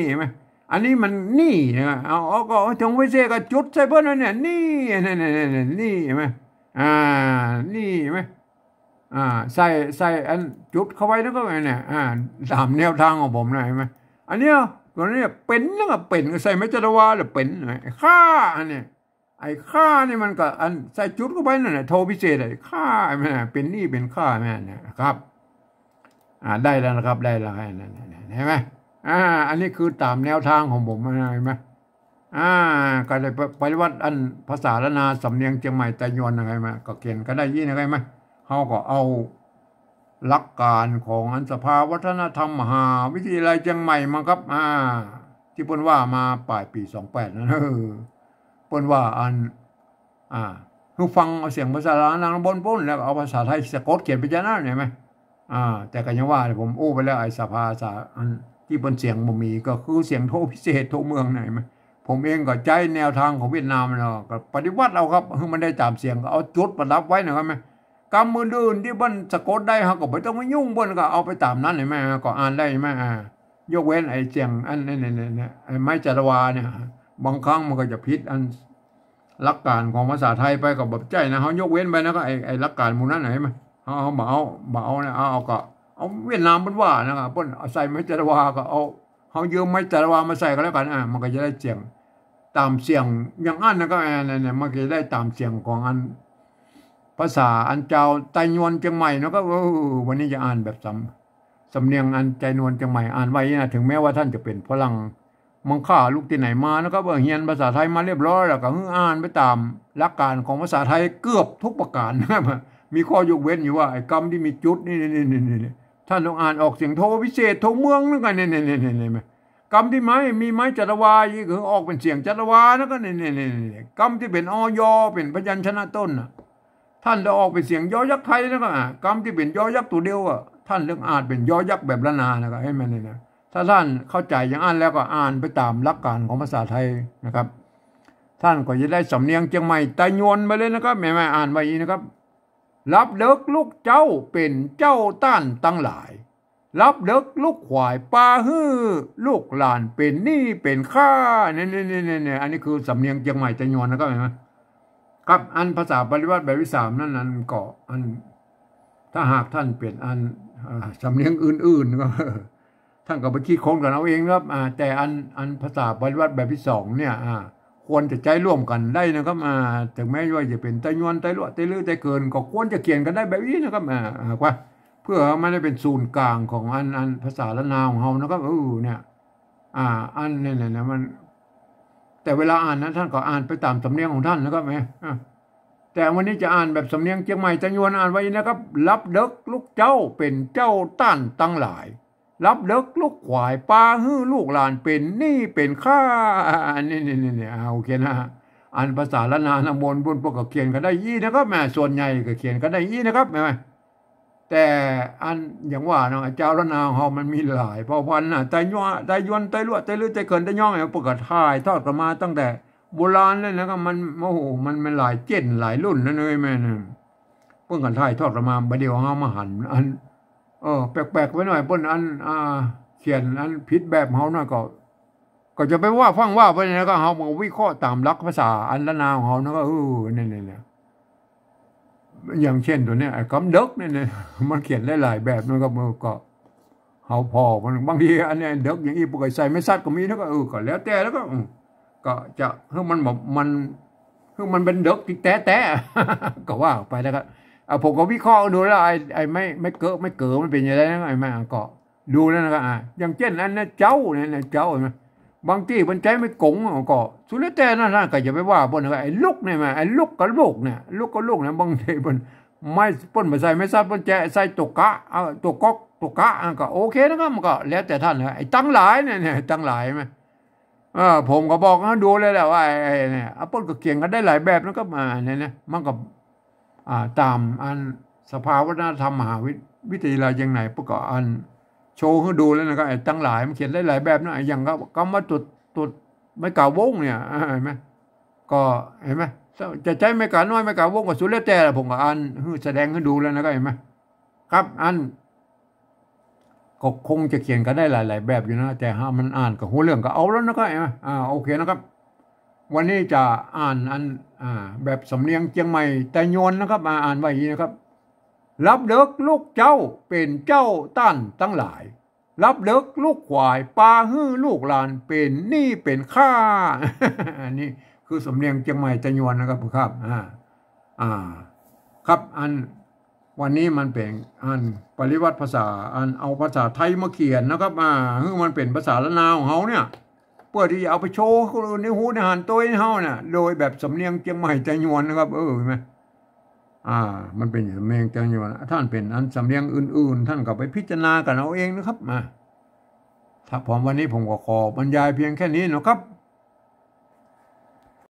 ใช่ไหมอันนี้มันนี่นะเอาก็ถึงพิเศษก็จุดใส่เพิ่นนั่นเนี่ยนี่นี่ใช่ไหมนี่ใช่ไหมใส่อันจุดเข้าไว้แล้วก็เนี่ยตามแนวทางของผมนะเห็นไหมอันเนี้ยตัวนี้เป็นแล้วก็เป็นใส่ไม่จัตวาหรือเป็นค่าอันเนี้ยไอ้ค่านี่มันก็อันใส่จุดเข้าไปนั่นแหละโทพิเศษไอ้ค่าแม่เป็นนี่เป็นค่าแม่เนี่ยครับได้แล้วนะครับได้แล้วนั่นเห็นไหมอันนี้คือตามแนวทางของผมเห็นไหมก็ได้ปฏิวัติอันภาษาละนาสำเนียงเชียงใหม่ไต้หวันอะไรมาก็เขียนก็ได้ยี่อะไรไหมเขาก็เอาหลักการของอันสภาวัฒนธรรมมหาวิทยาลัยเชียงใหม่มาครับที่เพิ่นว่ามาปลายปี28นั่นเพิ่นว่าอันคือฟังเอาเสียงภาษาละนางบนปุ้นแล้วเอาภาษาไทยสะกดเขียนไปจะนั่นเห็นไหมแต่ก็ยังว่าผมไปแล้วไอ้สภาษาอันที่เป็นเสียงบ่มีก็คือเสียงโทพิเศษโทเมืองไหนไหมผมเองก็ใจแนวทางของเวียดนามเนาะก็ปฏิวัติเอาครับคือมันได้ตามเสียงก็เอาจุดประดับไว้นะครับไหมกำมืออื่นที่เพิ่นสะกดได้เขาก็ไม่ต้องมายุ่งเพิ่นก็เอาไปตามนั้นเห็นไหมก็อ่านได้ไหมยกเว้นไอ้เสียงอันนี่ไอ้ไม้จัตวาเนี่ยบางครั้งมันก็จะผิดอันหลักการของภาษาไทยไปก็แบบใจนะเขายกเว้นไปนะก็ไอ้หลักการมูลนั้นไหนไหมเขาบ่เอาเนี่ยเอาก็เอาเวียดนามเพิ่นว่านะครับเพิ่นเอาใส่ไม้จัตวาก็เอาเขายืมไม้จัตวามาใส่ก็แล้วกันมันก็จะได้เสียงตามเสียงอย่างอันนะก็เนี่ยมันก็จะได้ตามเสียงของอันภาษาอันเจ้าไต้หวันเชียงใหม่เนาะก็วันนี้จะอ่านแบบสำเนียงอันไต้หวันเชียงใหม่อ่านไว้นะถึงแม้ว่าท่านจะเป็นฝรั่งมังค่าลูกที่ไหนมาแล้วก็เรียนภาษาไทยมาเรียบร้อยแล้วก็อ่านไปตามหลักการของภาษาไทยเกือบทุกประการนะครับมีข้อยกเว้นอยู่ว่าไอ้คำที่มีจุดนี่ท่านต้องอ่านออกเสียงโทพิเศษโทเมืองนั่นกันนี่คำที่มีไม้จัตวาอีกคือออกเป็นเสียงจัตวาแล้วก็นี่คำที่เป็นอยเป็นพยัญชนะต้นท่านจะออกเป็นเสียงยอยักษ์ไทยนะก็คำที่เป็นยอยักษ์ตัวเดียวท่านเรื่องอ่านเป็นยอยักษ์แบบละนานะครับให้มันนี่นะถ้าท่านเข้าใจอย่างอ่านแล้วก็อ่านไปตามหลักการของภาษาไทยนะครับท่านก็จะได้สำเนียงเชียงใหม่ไต้หวันไปเลยนะครับแม่อ่านไว้นะครับรับเด็กลูกเจ้าเป็นเจ้าต้านตั้งหลายรับเด็กลูกขวายปลาฮื้อลูกหลานเป็นนี่เป็นข้าเนี่ยอันนี้คือสำเนียงเชียงใหม่ไต้หวันนะครับเห็นไหมครับอันภาษาปฏิวัติแบบที่3นั้นก็อันถ้าหากท่านเปลี่ยนอันสำเนียงอื่นๆก็ท่านก็ไปคิดค้นกันเอาเองครับแต่อันภาษาปฏิวัติแบบที่2เนี่ยควรจะใจร่วมกันได้นะครับถึงแม้ว่าจะเป็นไต้หวันไต้หลวไต้ลื้อไต้เกินก็ควรจะเขียนกันได้แบบนี้นะครับว่าเพื่อมันได้เป็นศูนย์กลางของอันภาษาละนาของเรานะครับเนี่ยอันนี่นะมันแต่เวลาอ่านนะท่านก็อ่านไปตามสำเนียงของท่านนะครับแต่วันนี้จะอ่านแบบสำเนียงเชียงใหม่ไต้หวันอ่านไว้นะครับรับเด็กลูกเจ้าเป็นเจ้าต้านตั้งหลายรับเด็กลูกขวายปลาฮื้อลูกหลานเป็นนี่เป็นข้านี่โอเคนะอ่านภาษาละนานบนพวกก็เขียนกันได้ยี่นะครับส่วนใหญ่ก็เขียนกันได้ยี่นะครับแต่อันอย่างว่าเนาะเจ้าละนาของมันมีหลายเพราะวันไต้หวันไต้หลวไต้ลื้อไต้เกินไต้ย่องปกติถ่ายทอดกันมาตั้งแต่โบราณเลยนะครับมันโอ้โหมันหลายเจนหลายรุ่นนั่นเลยแม่เพิ่งกันถ่ายทอดกันมาบัดเดียวเฮามาหันอันแปลกๆไว้หน่อยเพิ่นอันเขียนอันผิดแบบเฮาหน่อยก็จะไปว่าฟังว่าไปนะก็เฮามาวิเคราะห์ตามหลักภาษาอันละนาของเฮานะก็นี่อย่างเช่นตัวเนี้ยคำเด็กเนี่ยมันเขียนได้หลายแบบนะครับก็เฮาพอมันบางทีอันนี้เด็กอย่างนี้ปกติใส่ไม่ซัดก็มีนะก็ก็แล้วแต่แล้วก็จะคือมันแบบมันเป็นเด็กแต่ก็ว่าไปแล้วก็ผมก็วิเคราะห์ดูแล้วไอ้ไม่เกิดมันเป็นยังไงนะไอ้แม่ก็ดูแล้วนะก็อย่างเช่นอันนั้นเจ้าเนี่ยเจ้าเห็นไหมบางทีมันใจไม่กงก็สุดแล้วแต่นั่นก็อย่าไปว่าเพิ่นไอ้ลูกเนี่ยไอ้ลูกกับลูกเนี่ยลูกกับลูกเนี่ยบางทีเพิ่นไม่เพิ่นบ่ใส่ไม่ซัดเพิ่นใส่ตัวกะตัวก๊อกก็โอเคนะครับมันก็แล้วแต่ท่านไอ้ตั้งหลายเนี่ยตั้งหลายมั้ย ผมก็บอกนะดูเลยแหละว่าไอ้เนี่ยอัปเปิลก็เก่งกันได้หลายแบบนะครับเนี่ยนะมันก็ตามอันสภาวัฒนธรรมมหาวิทยาลัยยังไหนประกอบอันโชว์ให้ดูแล้วนะครับไอ้ตั้งหลายมันเขียนได้หลายแบบนะอย่างก็มาตุดไม่กล่าววงเนี่ยเห็นไหมก็เห็นไหมจะใช้ไม่กล่าวน้อยไม่กล่าววงก็สุดแล้วแต่ผมก็อันแสดงให้ดูแล้วนะครับเห็นไหมครับอันก็คงจะเขียนกันได้หลายๆแบบอยู่นะแต่ถ้ามันอ่านกับหัวเรื่องก็เอาแล้วนะครับโอเคนะครับวันนี้จะอ่านอันแบบสำเนียงเชียงใหม่แต่โยนนะครับอ่านไว้อย่างนี้นะครับรับเลิกลูกเจ้าเป็นเจ้าต้านตั้งหลายรับเลิกลูกควายปลาฮื้อลูกหลานเป็นนี่เป็นข้า อันนี้คือสำเนียงเชียงใหม่แต่โยนนะครับครับครับอันวันนี้มันเป็นอันปริวัติภาษาอันเอาภาษาไทยมาเขียนนะครับคือมันเป็นภาษาละนาวของเขาเนี่ยเพื่อที่จะเอาไปโชว์คนอื่นในหูในหันตัวในเฮาเนี่ยโดยแบบสำเนียงเชียงใหม่ใจยวนนะครับเห็นไหมมันเป็นสำเนียงใจยวนท่านเป็นอันสำเนียงอื่นๆท่านก็ไปพิจารณากันเอาเองนะครับถ้าผมวันนี้ผมก็ขอบรรยายเพียงแค่นี้นะครับ